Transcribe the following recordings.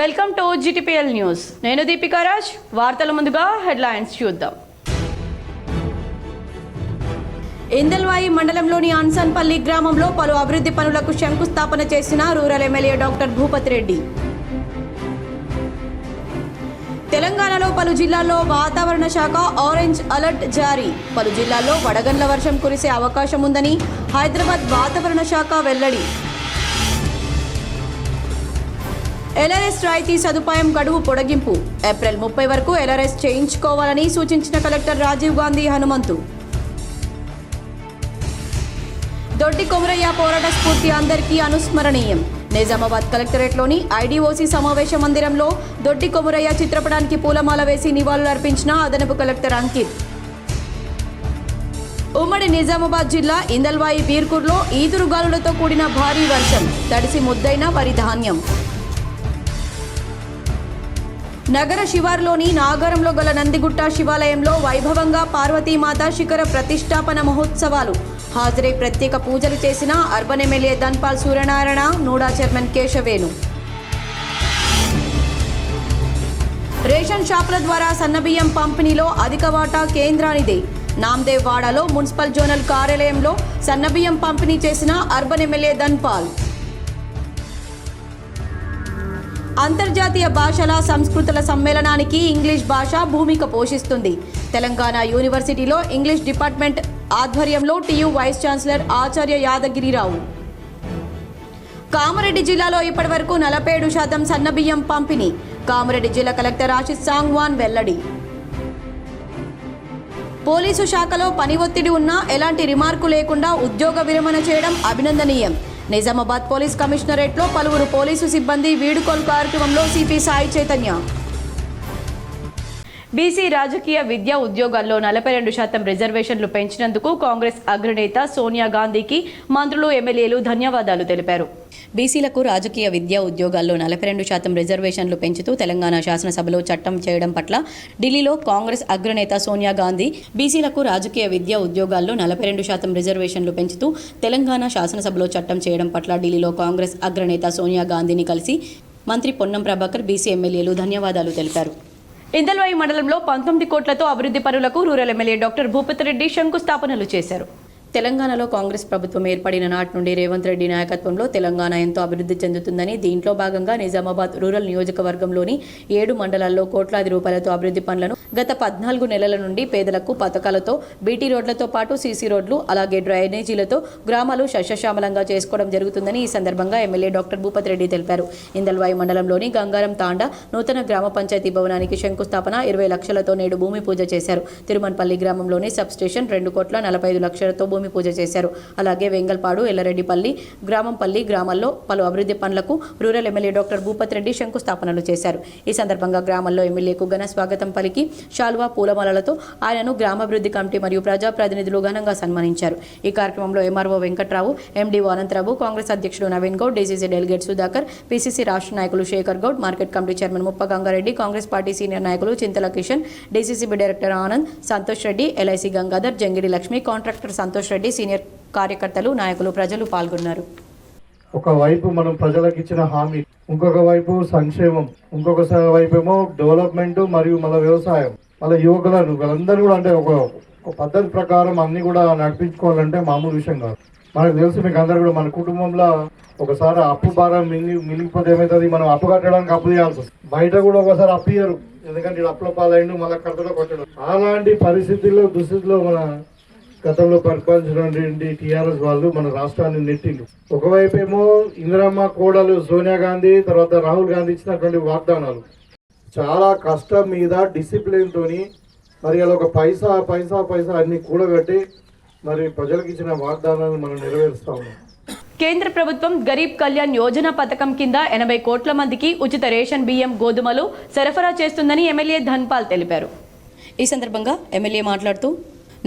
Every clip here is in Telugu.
Welcome to GTPL news. నేను దీపికా రాజ్. వార్తల ముందుగా హెడ్లైన్స్ చూద్దాం. ఇందల్వాయి మండలంలోని అన్సన్పల్లి గ్రామంలో పలు అభివృద్ధి పనులకు శంకుస్థాపన చేసిన rural MLA doctor Bhupathi Reddy. తెలంగాణలో పలు జిల్లాల్లో వాతావరణ శాఖ ఆరెంజ్ అలర్ట్ జారీ. పలు జిల్లాల్లో వడగండ్ల వర్షం కురిసే అవకాశం ఉందని హైదరాబాద్ వాతావరణ శాఖ వెల్లడి. LRS రాయితీ సదుపాయం గడువు పొడిగింపు. ఏప్రిల్ 30 వరకు LRS చేయించుకోవాలని సూచించిన కలెక్టర్ రాజీవ్ గాంధీ హనుమంతు. దొడ్డి కొమరయ్య పోరాట స్ఫూర్తి అందరికీ అనుస్మరణీయం. నిజామాబాద్ కలెక్టరేట్లోని IDOC సమావేశ మందిరంలో దొడ్డి కొమరయ్య చిత్రపటానికి పూలమాల వేసి నివాళులర్పించిన అదనపు కలెక్టర్ అంకిత్. ఉమ్మడి నిజామాబాద్ జిల్లా ఇందల్వాయి బీర్కూర్లో ఈదురుగాలులతో కూడిన భారీ వర్షం. తడిసి ముద్దైన వరి ధాన్యం. నగర శివార్లోని నాగారంలో గల నందిగుట్ట శివాలయంలో వైభవంగా పార్వతీమాత శిఖర ప్రతిష్టాపన మహోత్సవాలు. హాజరై ప్రత్యేక పూజలు చేసిన urban MLA Dhanpal Suryanarayana, NUDA chairman Keshavenu. Ration షాపుల ద్వారా సన్నబియ్యం పంపిణీలో అధిక వాటా కేంద్రానిదే. నాందేవ్ వాడలో మున్సిపల్ జోనల్ కార్యాలయంలో సన్నబియ్యం పంపిణీ చేసిన అర్బన్ ఎమ్మెల్యే ధన్పాల్. అంతర్జాతీయ భాషల సంస్కృతుల సమ్మేళనానికి ఇంగ్లీష్ భాష భూమిక పోషిస్తుంది. తెలంగాణ యూనివర్సిటీలో ఇంగ్లీష్ డిపార్ట్మెంట్ ఆధ్వర్యంలో TU వైస్ ఛాన్సలర్ ఆచార్య యాదగిరిరావు. కామారెడ్డి జిల్లాలో ఇప్పటివరకు 47% సన్నబియ్యం పంపిణీ. కామారెడ్డి జిల్లా కలెక్టర్ ఆశిష్ సాంగ్వాన్ వెల్లడి. పోలీసు శాఖలో పని ఒత్తిడి ఉన్నా ఎలాంటి రిమార్కు లేకుండా ఉద్యోగ విరమణ చేయడం అభినందనీయం. నిజామాబాద్ పోలీస్ కమిషనరేట్లో పలువురు పోలీసు సిబ్బంది వీడుకోలు కార్యక్రమంలో సిపి సాయి చైతన్య. బీసీ రాజకీయ విద్యా ఉద్యోగాల్లో 42% రిజర్వేషన్లు పెంచినందుకు కాంగ్రెస్ అగ్రనేత సోనియా గాంధీకి మంత్రులు, ఎమ్మెల్యేలు ధన్యవాదాలు తెలిపారు. బీసీలకు రాజకీయ విద్యా ఉద్యోగాల్లో 42% రిజర్వేషన్లు పెంచుతూ తెలంగాణ శాసనసభలో చట్టం చేయడం పట్ల ఢిల్లీలో కాంగ్రెస్ అగ్రనేత సోనియా గాంధీ బీసీలకు రాజకీయ విద్యా ఉద్యోగాల్లో 42% రిజర్వేషన్లు పెంచుతూ తెలంగాణ శాసనసభలో చట్టం చేయడం పట్ల ఢిల్లీలో కాంగ్రెస్ అగ్రనేత సోనియా గాంధీని కలిసి మంత్రి పొన్నం ప్రభాకర్, బీసీ ఎమ్మెల్యేలు ధన్యవాదాలు తెలిపారు. ఇందల్వాయి మండలంలో 19 కోట్లతో అభివృద్ధి పనులకు rural MLA doctor Bhupathi Reddy శంకుస్థాపనలు చేశారు. తెలంగాణలో కాంగ్రెస్ ప్రభుత్వం ఏర్పడిన నాటి నుండి రేవంత్ రెడ్డి నాయకత్వంలో తెలంగాణ ఎంతో అభివృద్ధి చెందుతుందని, దీంట్లో భాగంగా నిజామాబాద్ రూరల్ నియోజకవర్గంలోని 7 మండలాల్లో కోట్లాది రూపాయలతో అభివృద్ధి పనులను గత 14 నెలల నుండి పేదలకు పథకాలతో, బీటీ రోడ్లతో పాటు సీసీ రోడ్లు, అలాగే డ్రైనేజీలతో గ్రామాలు సస్యశ్యామలంగా చేసుకోవడం జరుగుతుందని ఈ సందర్భంగా ఎమ్మెల్యే డాక్టర్ భూపతి రెడ్డి తెలిపారు. ఇందల్వాయి మండలంలోని గంగారం తాండా నూతన గ్రామ పంచాయతీ భవనానికి శంకుస్థాపన, 20 లక్షలతో నేడు భూమి పూజ చేశారు. తిరుమన్పల్లి గ్రామంలోని సబ్ స్టేషన్ 2,45 లక్షలతో భూమి పూజ చేశారు. అలాగే వెంగల్పాడు, ఎల్లరెడ్డిపల్లి, గ్రామంపల్లి గ్రామాల్లో పలు అభివృద్ధి పనులకు rural MLA doctor Bhupathi Reddy శంకుస్థాపనలు చేశారు. ఈ సందర్భంగా గ్రామంలో ఎమ్మెల్యేకు ఘన స్వాగతం పలికి శాల్వా, పూలమాలలతో ఆయనను గ్రామాభివృద్ధి కమిటీ మరియు ప్రజాప్రతినిధులు ఘనంగా సన్మానించారు. ఈ కార్యక్రమంలో ఎంఆర్ఓ వెంకట్రావు, MDO అనంతరావు, కాంగ్రెస్ అధ్యక్షుడు Naveen Goud, DCC delegate Sudhakar, PCC రాష్ట్ర నాయకులు Shekar Goud, market committee chairman Muppa Gangareddy, Congress party senior నాయకులు Chintala Kishan, DCCB director Anand, Santosh Reddy, LIC Gangadhar, Jangidi Lakshmi, contractor Santosh Reddy, senior కార్యకర్తలు, నాయకులు, ప్రజలు పాల్గొన్నారు. ఒకవైపు మనం ప్రజలకు ఇచ్చిన హామీ, ఇంకొక వైపు సంక్షేమం, ఇంకొక వైపు ఏమో డెవలప్మెంట్ మరియు మన వ్యవసాయం, మన యువకులను వీళ్ళందరూ కూడా అంటే ఒక పద్ధతి ప్రకారం అన్ని కూడా నడిపించుకోవాలంటే మామూలు విషయం కాదు. మనకు తెలుసు, మీకు అందరు కూడా మన కుటుంబంలో ఒకసారి అప్పు భారం మిగిలిపోతే ఏమవుతుంది, మనం అప్పు కట్టడానికి అప్పు చేయాల్సి వస్తుంది. బయట కూడా ఒకసారి అప్పు ఇయ్యరు, ఎందుకంటే అప్పుల పాలైండు, మళ్ళీ కట్టలో కొట్టడం. అలాంటి దుస్థితిలో మన గతంలో పరిపాలించినటువంటి TRS వాళ్ళు మన రాష్ట్రాన్ని నెట్టిండు. ఒకవైపు ఏమో ఇందిరమ్మ కోడలు సోనియా గాంధీ, తర్వాత రాహుల్ గాంధీ ఇచ్చినటువంటి వాగ్దానాలు చాలా కష్టం మీద డిసిప్లిన్ తోని మరి అలా ఒక పైసా అన్ని కూడగట్టి మరి ప్రజలకు ఇచ్చిన వాగ్దానాలను మనం నెరవేరుస్తా ఉన్నాం. కేంద్ర ప్రభుత్వం గరీబ్ కళ్యాణ్ యోజన పథకం కింద 80 కోట్ల మందికి ఉచిత రేషన్ బియ్యం, గోధుమలు సరఫరా చేస్తుందని ఎమ్మెల్యే ధన్పాల్ తెలిపారు. ఈ సందర్భంగా ఎమ్మెల్యే మాట్లాడుతూ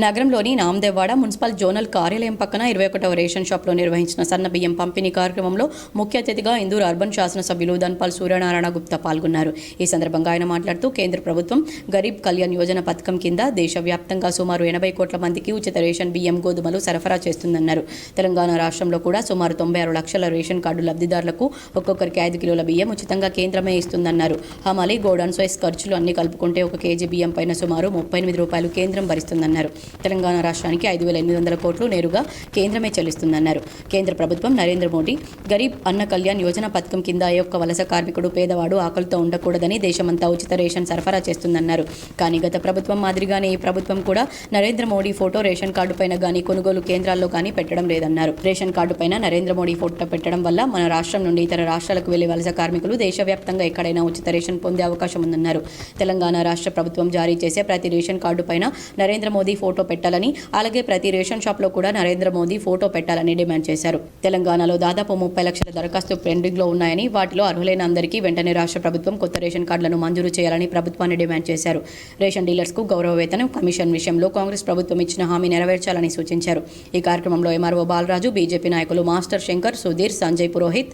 నగరంలోని నామదేవాడ మున్సిపల్ జోనల్ కార్యాలయం పక్కన 21వ రేషన్ షాప్లో నిర్వహించిన సన్న బియ్యం పంపిణీ కార్యక్రమంలో ముఖ్య అతిథిగా ఇందూరు అర్బన్ శాసనసభ్యులు ధన్పాల్ సూర్యనారాయణ గుప్తా పాల్గొన్నారు. ఈ సందర్భంగా ఆయన మాట్లాడుతూ కేంద్ర ప్రభుత్వం గరీబ్ కళ్యాణ్ యోజన పథకం కింద దేశవ్యాప్తంగా సుమారు 80 కోట్ల మందికి ఉచిత రేషన్ బియ్యం గోధుమలు సరఫరా చేస్తుందన్నారు. తెలంగాణ రాష్ట్రంలో కూడా సుమారు 96 లక్షల రేషన్ కార్డు లబ్ధిదారులకు ఒక్కొక్కరికి 5 కిలోల బియ్యం ఉచితంగా కేంద్రమే ఇస్తుందన్నారు. హమాలి గోడౌన్ స్వైస్ ఖర్చులు అన్ని కలుపుకుంటే 1 కేజీ బియ్యం పైన సుమారు 38 రూపాయలు కేంద్రం భరిస్తుందన్నారు. తెలంగాణ రాష్ట్రానికి 5,800 కోట్లు నేరుగా కేంద్రమే చెల్లిస్తుందన్నారు. కేంద్ర ప్రభుత్వం నరేంద్ర మోడీ గరీబ్ అన్న కళ్యాణ్ యోజన పథకం కింద ఏ ఒక్క వలస కార్మికుడు పేదవాడు ఆకలితో ఉండకూడదని దేశమంతా ఉచిత రేషన్ సరఫరా చేస్తుందన్నారు. కానీ గత ప్రభుత్వం మాదిరిగానే ఈ ప్రభుత్వం కూడా Narendra Modi photo ration card పైన గానీ కొనుగోలు కేంద్రాల్లో కానీ పెట్టడం లేదన్నారు. రేషన్ కార్డు పైన నరేంద్ర మోడీ ఫోటో పెట్టడం వల్ల మన రాష్ట్రం నుండి ఇతర రాష్ట్రాలకు వెళ్లే వలస కార్మికులు దేశవ్యాప్తంగా ఎక్కడైనా ఉచిత రేషన్ పొందే అవకాశం ఉందన్నారు. తెలంగాణ రాష్ట్ర ప్రభుత్వం జారీ చేసే ప్రతి రేషన్ కార్డు పైన నరేంద్ర మోదీ ఫోటో పెట్టాలని, అలాగే ప్రతి రేషన్ షాప్లో కూడా నరేంద్ర మోదీ ఫోటో పెట్టాలని డిమాండ్ చేశారు. తెలంగాణలో దాదాపు 30 లక్షల దరఖాస్తు పెండింగ్లో ఉన్నాయని, వాటిలో అర్హులైన అందరికీ వెంటనే రాష్ట్ర ప్రభుత్వం కొత్త రేషన్ కార్డులను మంజూరు చేయాలని ప్రభుత్వాన్ని డిమాండ్ చేశారు. రేషన్ డీలర్స్కు గౌరవ వేతనం, కమిషన్ విషయంలో కాంగ్రెస్ ప్రభుత్వం ఇచ్చిన హామీ నెరవేర్చాలని సూచించారు. ఈ కార్యక్రమంలో ఎంఆర్ఓ బాలరాజు, బీజేపీ నాయకులు మాస్టర్ శంకర్, సుధీర్, సంజయ్ పురోహిత్,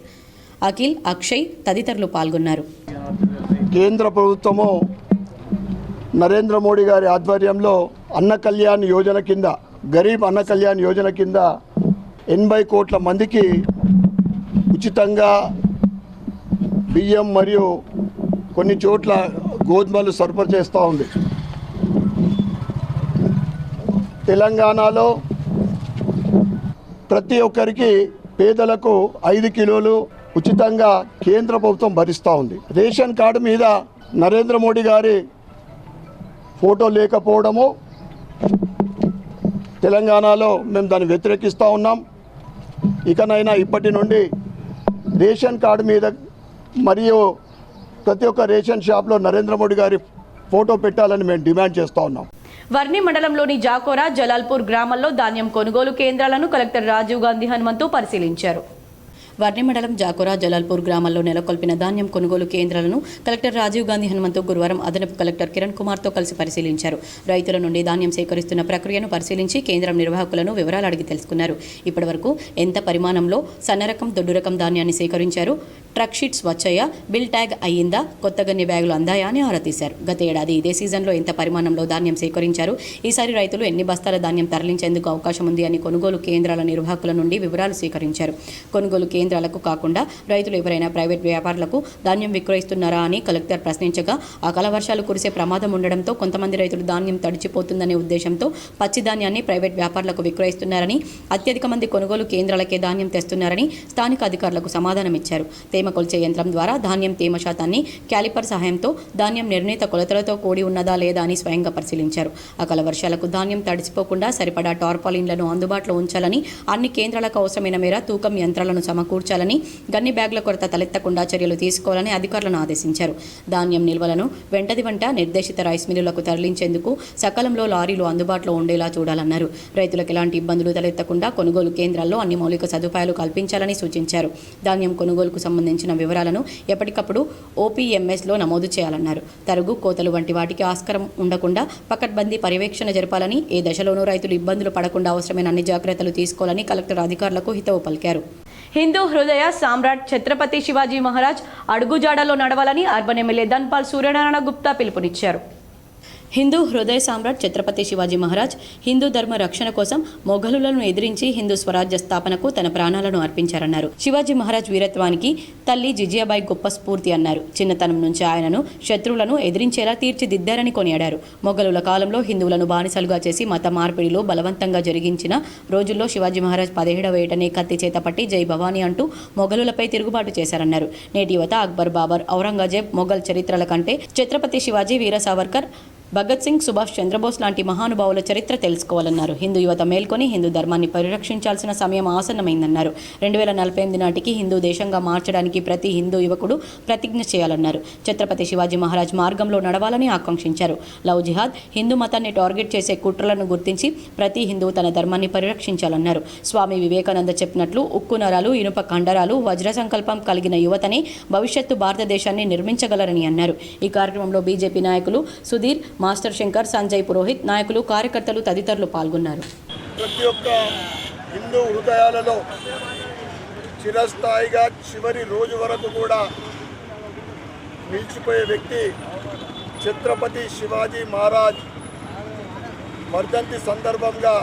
అఖిల్, అక్షయ్ తదితరులు పాల్గొన్నారు. కేంద్ర ప్రభుత్వము నరేంద్ర మోడీ గారి ఆధ్వర్యంలో అన్న కళ్యాణ్ యోజన కింద, గరీబ్ అన్న కళ్యాణ్ యోజన కింద 80 కోట్ల మందికి ఉచితంగా బియ్యం మరియు కొన్ని చోట్ల గోధుమలు సరఫరా చేస్తూ ఉంది. తెలంగాణలో ప్రతి ఒక్కరికి పేదలకు 5 కిలోలు ఉచితంగా కేంద్ర ప్రభుత్వం భరిస్తూ ఉంది. రేషన్ కార్డు మీద నరేంద్ర మోడీ గారి ఫోటో లేకపోవడము తెలంగాణలో మేము దాన్ని వ్యతిరేకిస్తూ ఉన్నాం. ఇకనైనా ఇప్పటి నుండి రేషన్ కార్డు మీద మరియు ప్రతి ఒక్క రేషన్ షాప్లో నరేంద్ర మోడీ గారి ఫోటో పెట్టాలని మేము డిమాండ్ చేస్తూ ఉన్నాం. వర్ణి మండలంలోని జాకోరా, జలాల్పూర్ గ్రామాల్లో ధాన్యం కొనుగోలు కేంద్రాలను కలెక్టర్ రాజీవ్ గాంధీ హనుమంతు పరిశీలించారు. వర్ణి మండలం జాకోరా, జలాల్పూర్ గ్రామాల్లో నెలకొల్పిన ధాన్యం కొనుగోలు కేంద్రాలను కలెక్టర్ రాజీవ్ గాంధీ హనుమంతు గురువారం అదనపు కలెక్టర్ కిరణ్ కుమార్తో కలిసి పరిశీలించారు. రైతుల నుండి ధాన్యం సేకరిస్తున్న ప్రక్రియను పరిశీలించి కేంద్రం నిర్వాహకులను వివరాలు అడిగి తెలుసుకున్నారు. ఇప్పటివరకు ఎంత పరిమాణంలో సన్నరకం, దొడ్డు రకం ధాన్యాన్ని సేకరించారు, ట్రక్ షీట్స్ వచ్చాయా, బిల్ ట్యాగ్ అయ్యిందా, కొత్త గన్ని బ్యాగులు అందాయా అని ఆరా తీశారు. గత ఏడాది ఇదే సీజన్లో ఎంత పరిమాణంలో ధాన్యం సేకరించారు, ఈసారి రైతులు ఎన్ని బస్తాల ధాన్యం తరలించేందుకు అవకాశం ఉంది అని కొనుగోలు కేంద్రాల నిర్వాహకుల నుండి వివరాలు సేకరించారు. కొనుగోలు కేంద్రాలకు కాకుండా రైతులు ఎవరైనా ప్రైవేట్ వ్యాపారులకు ధాన్యం విక్రయిస్తున్నారా అని కలెక్టర్ ప్రశ్నించగా, అకాల వర్షాలు కురిసే ప్రమాదం ఉండడంతో కొంతమంది రైతులు ధాన్యం తడిచిపోతుందనే ఉద్దేశంతో పచ్చి ధాన్యాన్ని ప్రైవేట్ వ్యాపారులకు విక్రయిస్తున్నారని, అత్యధిక మంది కొనుగోలు కేంద్రాలకే ధాన్యం తెస్తున్నారని స్థానిక అధికారులకు సమాధానం ఇచ్చారు. తేమ కొలిచే యంత్రం ద్వారా ధాన్యం తేమ శాతాన్ని క్యాలిపర్ సహాయంతో ధాన్యం నిర్ణీత కొలతలతో కూడి ఉన్నదా లేదా అని స్వయంగా పరిశీలించారు. అకాల వర్షాలకు ధాన్యం తడిచిపోకుండా సరిపడా టార్పాలిన్లను అందుబాటులో ఉంచాలని, అన్ని కేంద్రాలకు అవసరమైన మేర తూకం యంత్రాలను సమకూర్చాలని, గన్ని బ్యాగుల కొరత తలెత్తకుండా చర్యలు తీసుకోవాలని అధికారులను ఆదేశించారు. ధాన్యం నిల్వలను వెంటది వెంట నిర్దేశిత రైస్ మిల్లులకు తరలించేందుకు సకాలంలో లారీలు అందుబాటులో ఉండేలా చూడాలన్నారు. రైతులకు ఎలాంటి ఇబ్బందులు తలెత్తకుండా కొనుగోలు కేంద్రాల్లో అన్ని మౌలిక సదుపాయాలు కల్పించాలని సూచించారు. ధాన్యం కొనుగోలుకు సంబంధించిన వివరాలను ఎప్పటికప్పుడు OPMSలో నమోదు చేయాలన్నారు. తరుగు, కోతలు వంటి వాటికి ఆస్కారం ఉండకుండా పకడ్బందీ పర్యవేక్షణ జరపాలని, ఏ దశలోనూ రైతులు ఇబ్బందులు పడకుండా అవసరమైన అన్ని జాగ్రత్తలు తీసుకోవాలని కలెక్టర్ అధికారులకు హితవు పలికారు. హిందూ హృదయ సామ్రాట్ ఛత్రపతి శివాజీ మహారాజ్ అడుగుజాడలో నడవాలని అర్బన్ ఎమ్మెల్యే ధన్పాల్ సూర్యనారాయణ గుప్తా పిలుపునిచ్చారు. హిందూ హృదయ సామ్రాట్ ఛత్రపతి శివాజీ మహారాజ్ హిందూ ధర్మ రక్షణ కోసం మొఘలులను ఎదిరించి హిందూ స్వరాజ్య స్థాపనకు తన ప్రాణాలను అర్పించారన్నారు. శివాజీ మహారాజ్ వీరత్వానికి తల్లి జిజియాబాయి గొప్ప స్ఫూర్తి అన్నారు. చిన్నతనం నుంచి ఆయనను శత్రువులను ఎదిరించేలా తీర్చిదిద్దారని కొనియాడారు. మొఘలుల కాలంలో హిందువులను బానిసలుగా చేసి మత మార్పిడిలో బలవంతంగా జరిగించిన రోజుల్లో శివాజీ మహారాజ్ 17వ ఏటనే కత్తి చేత పట్టి జై భవానీ అంటూ మొఘలులపై తిరుగుబాటు చేశారన్నారు. నేటి యువత అక్బర్, బాబర్, ఔరంగజేబ్, మొఘల్ చరిత్రల కంటే ఛత్రపతి శివాజీ, వీర సావర్కర్, భగత్ సింగ్, సుభాష్ చంద్రబోస్ లాంటి మహానుభావుల చరిత్ర తెలుసుకోవాలన్నారు. హిందూ యువత మేల్కొని హిందూ ధర్మాన్ని పరిరక్షించాల్సిన సమయం ఆసన్నమైందన్నారు. 2048 నాటికి హిందూ దేశంగా మార్చడానికి ప్రతి హిందూ యువకుడు ప్రతిజ్ఞ చేయాలన్నారు. ఛత్రపతి శివాజీ మహారాజ్ మార్గంలో నడవాలని ఆకాంక్షించారు. లవ్ జిహాద్, హిందూ మతాన్ని టార్గెట్ చేసే కుట్రలను గుర్తించి ప్రతి హిందువు తన ధర్మాన్ని పరిరక్షించాలన్నారు. స్వామి వివేకానంద చెప్పినట్లు ఉక్కు నరాలు, ఇనుప కండరాలు, వజ్ర సంకల్పం కలిగిన యువతనే భవిష్యత్తు భారతదేశాన్ని నిర్మించగలరని అన్నారు. ఈ కార్యక్రమంలో బీజేపీ నాయకులు సుధీర్, మాస్టర్ శంకర్, సంజయ్ పురోహిత్, నాయకులు, కార్యకర్తలు తదితరులు పాల్గొన్నారు. ప్రతి ఒక్క హిందూ హృదయాలలో చిరస్థాయిగా చివరి రోజు వరకు కూడా నిలిచిపోయే వ్యక్తి ఛత్రపతి శివాజీ మహారాజ్ వర్ధంతి సందర్భంగా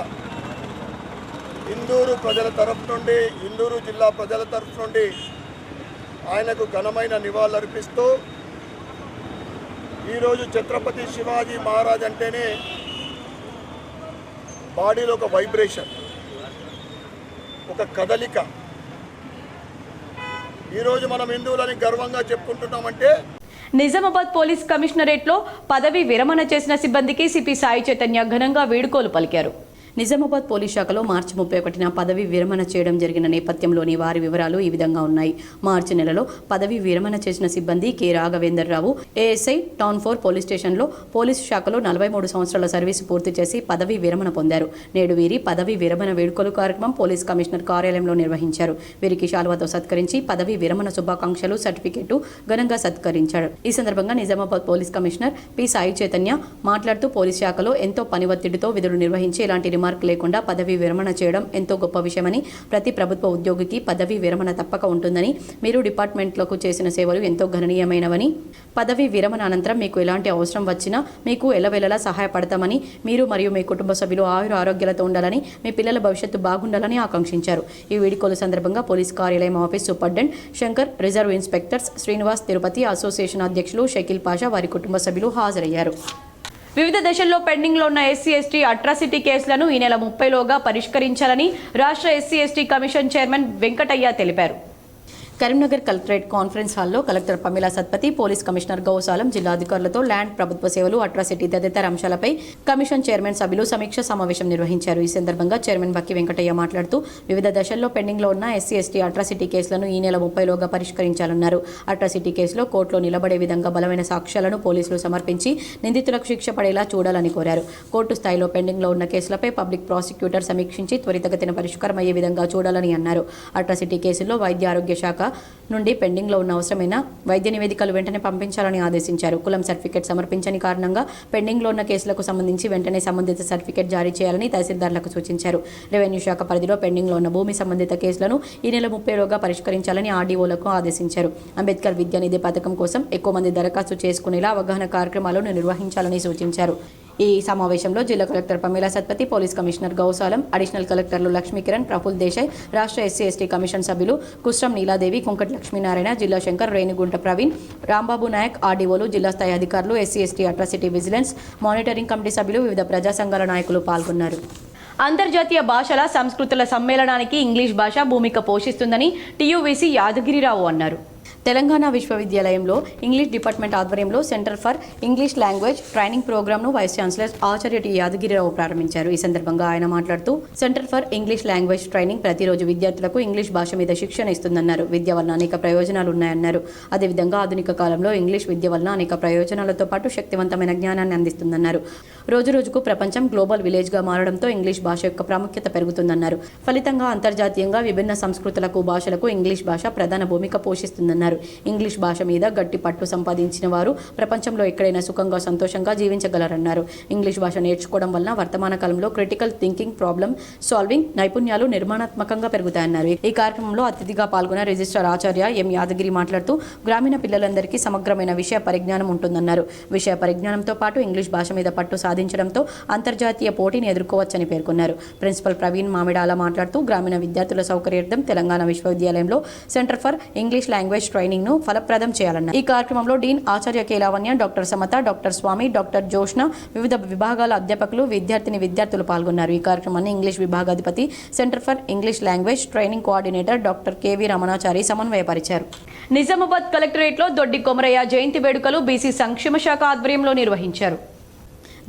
ఇందూరు ప్రజల తరఫు నుండి, ఇందూరు జిల్లా ప్రజల తరఫు నుండి ఆయనకు ఘనమైన నివాళులర్పిస్తూ ఈరోజు ఛత్రపతి శివాజీ మహారాజ్ అంటేనే బాడీలో ఒక వైబ్రేషన్, ఒక కదలిక. ఈరోజు మనం హిందువులని గర్వంగా చెప్పుకుంటున్నామంటే నిజామాబాద్ పోలీస్ కమిషనరేట్లో పదవి విరమణ చేసిన సిబ్బందికి సిపి సాయి చైతన్య ఘనంగా వీడ్కోలు పలికారు. నిజామాబాద్ పోలీస్ శాఖలో మార్చి 31న పదవి విరమణ చేయడం జరిగిన నేపథ్యంలోని వారి వివరాలు ఈ విధంగా ఉన్నాయి. మార్చి నెలలో పదవి విరమణ చేసిన సిబ్బంది K Raghavender Rao, ASI town 4 police స్టేషన్లో పోలీసు శాఖలో 43 సంవత్సరాల సర్వీసు పూర్తి చేసి పదవి విరమణ పొందారు. నేడు వీరి పదవి విరమణ వేడుకలు కార్యక్రమం పోలీస్ కమిషనర్ కార్యాలయంలో నిర్వహించారు. వీరికి శాలువాతో సత్కరించి పదవి విరమణ శుభాకాంక్షలు, సర్టిఫికెట్ ఘనంగా సత్కరించారు. ఈ సందర్భంగా Nizamabad police commissioner P Sai Chaitanya మాట్లాడుతూ పోలీస్ శాఖలో ఎంతో పని ఒత్తిడితో విధులు నిర్వహించి ఎలాంటి రిమార్క్ లేకుండా పదవి విరమణ చేయడం ఎంతో గొప్ప విషయమని, ప్రతి ప్రభుత్వ ఉద్యోగికి పదవి విరమణ తప్పక ఉంటుందని, మీరు డిపార్ట్మెంట్లకు చేసిన సేవలు ఎంతో గణనీయమైనవని, పదవి విరమణ అనంతరం మీకు ఎలాంటి అవసరం వచ్చినా మీకు ఎల్లవేళలా సహాయపడతామని, మీరు మరియు మీ కుటుంబ సభ్యులు ఆయుర ఆరోగ్యాలతో ఉండాలని, మీ పిల్లల భవిష్యత్తు బాగుండాలని ఆకాంక్షించారు. ఈ వీడ్కోలు సందర్భంగా పోలీస్ కార్యాలయం office superintendent Shankar, reserve inspectors Srinivas, Tirupati association అధ్యక్షులు షకీల్ పాషా, వారి కుటుంబ సభ్యులు హాజరయ్యారు. వివిధ దశల్లో పెండింగ్లో ఉన్న ఎస్సీ ఎస్టీ అట్రాసిటీ కేసులను ఈ నెల 30లోగా పరిష్కరించాలని రాష్ట్ర SC ST commission chairman Venkataiah తెలిపారు. కరీంనగర్ కలెక్టరేట్ కాన్ఫరెన్స్ హాల్లో collector Pamela Satpathy, police commissioner Gausalam, జిల్లా అధికారులతో ల్యాండ్, ప్రభుత్వ సేవలు, అట్రాసిటీ తదితర అంశాలపై కమిషన్ చైర్మన్ సభ్యులు సమీక్ష సమావేశం నిర్వహించారు. ఈ సందర్భంగా చైర్మన్ బక్కి వెంకటయ్య మాట్లాడుతూ వివిధ దశల్లో పెండింగ్లో ఉన్న ఎస్సీ ఎస్టీ అట్రాసిటీ కేసులను ఈ నెల 30లోగా పరిష్కరించాలన్నారు. అట్రాసిటీ కేసులో కోర్టులో నిలబడే విధంగా బలమైన సాక్ష్యాలను పోలీసులు సమర్పించి నిందితులకు శిక్ష పడేలా చూడాలని కోరారు. కోర్టు స్థాయిలో పెండింగ్లో ఉన్న కేసులపై పబ్లిక్ ప్రాసిక్యూటర్ సమీక్షించి త్వరితగతిన పరిష్కారం అయ్యే విధంగా చూడాలని అన్నారు. అట్రాసిటీ కేసుల్లో వైద్య ఆరోగ్య శాఖ నుండి పెండింగ్లో ఉన్న అవసరమైన వైద్య నివేదికలు వెంటనే పంపించాలని ఆదేశించారు. కులం సర్టిఫికేట్ సమర్పించని కారణంగా పెండింగ్లో ఉన్న కేసులకు సంబంధించి వెంటనే సంబంధిత సర్టిఫికేట్ జారీ చేయాలని తహసీల్దార్లకు సూచించారు. రెవెన్యూ శాఖ పరిధిలో పెండింగ్లో ఉన్న భూమి సంబంధిత కేసులను ఈ నెల 30లోగా పరిష్కరించాలని ఆర్డీఓలకు ఆదేశించారు. అంబేద్కర్ విద్యానిధి పథకం కోసం ఎక్కువ మంది దరఖాస్తు చేసుకునేలా అవగాహన కార్యక్రమాలను నిర్వహించాలని సూచించారు. ఈ సమావేశంలో జిల్లా collector Pamela Satpathy, police commissioner Gausalam, additional కలెక్టర్లు లక్ష్మీకిరణ్, ప్రఫుల్ దేశాయ్, రాష్ట్ర ఎస్సీ ఎస్టీ కమిషన్ సభ్యులు కుస్రం నీలాదేవి, కుంకటి లక్ష్మీనారాయణ, జిల్లా శంకర్, రేణిగుంట ప్రవీణ్, రాంబాబు నాయక్, ఆర్డీఓలు, జిల్లా స్థాయి అధికారులు, SC ST atrocity vigilance monitoring committee సభ్యులు, వివిధ ప్రజా సంఘాల నాయకులు పాల్గొన్నారు. అంతర్జాతీయ భాషల సంస్కృతుల సమ్మేళనానికి ఇంగ్లీష్ భాష భూమిక పోషిస్తుందని టీయూవీసీ యాదగిరిరావు అన్నారు. తెలంగాణ విశ్వవిద్యాలయంలో ఇంగ్లీష్ డిపార్ట్మెంట్ ఆధ్వర్యంలో centre for English language training ప్రోగ్రామ్ను వైస్ ఛాన్సలర్ ఆచార్య టి యాదగిరిరావు ప్రారంభించారు. ఈ సందర్భంగా ఆయన మాట్లాడుతూ centre for English language training ప్రతిరోజు విద్యార్థులకు ఇంగ్లీష్ భాష మీద శిక్షణ ఇస్తుందన్నారు. విద్య వలన అనేక ప్రయోజనాలు ఉన్నాయన్నారు. అదేవిధంగా ఆధునిక కాలంలో ఇంగ్లీష్ విద్య వలన అనేక ప్రయోజనాలతో పాటు శక్తివంతమైన జ్ఞానాన్ని అందిస్తుందన్నారు. రోజురోజుకు ప్రపంచం గ్లోబల్ విలేజ్గా మారడంతో ఇంగ్లీష్ భాష యొక్క ప్రాముఖ్యత పెరుగుతుందన్నారు. ఫలితంగా అంతర్జాతీయంగా విభిన్న సంస్కృతులకు, భాషలకు ఇంగ్లీష్ భాష ప్రధాన భూమిక పోషిస్తుందన్నారు. ఇంగ్లీష్ భాష మీద గట్టి పట్టు సంపాదించిన వారు ప్రపంచంలో ఎక్కడైనా సుఖంగా, సంతోషంగా జీవించగలరన్నారు. ఇంగ్లీష్ భాష నేర్చుకోవడం వలన వర్తమాన కాలంలో క్రిటికల్ థింకింగ్, ప్రాబ్లమ్ సాల్వింగ్ నైపుణ్యాలు నిర్మాణాత్మకంగా పెరుగుతాయన్నారు. ఈ కార్యక్రమంలో అతిథిగా పాల్గొన్న రిజిస్ట్రార్ ఆచార్య ఎం యాదగిరి మాట్లాడుతూ గ్రామీణ పిల్లలందరికీ సమగ్రమైన విషయ పరిజ్ఞానం ఉంటుందన్నారు. విషయ పరిజ్ఞానంతో పాటు ఇంగ్లీష్ భాష మీద పట్టు సాధించడంతో అంతర్జాతీయ పోటీని ఎదుర్కోవచ్చని పేర్కొన్నారు. ప్రిన్సిపల్ ప్రవీణ్ మామిడాల మాట్లాడుతూ గ్రామీణ విద్యార్థుల సౌకర్యార్థం తెలంగాణ విశ్వవిద్యాలయంలో centre for English language training ను ఫలప్రదం చేయాలన్నారు. ఈ కార్యక్రమంలో డీన్ ఆచార్య K Lavanya, doctor Samata, doctor Swamy, doctor Joshna, వివిధ విభాగాల అధ్యాపకులు, విద్యార్థులు పాల్గొన్నారు. ఈ కార్యక్రమాన్ని ఇంగ్లీష్ విభాగాధిపతి, centre for English language training coordinator doctor KV Ramanachari సమన్వయపరిచారు. నిజామాబాద్ కలెక్టరేట్లో దొడ్డి కొమరయ్య జయంతి వేడుకలు బీసీ సంక్షేమ శాఖ ఆధ్వర్యంలో నిర్వహించారు.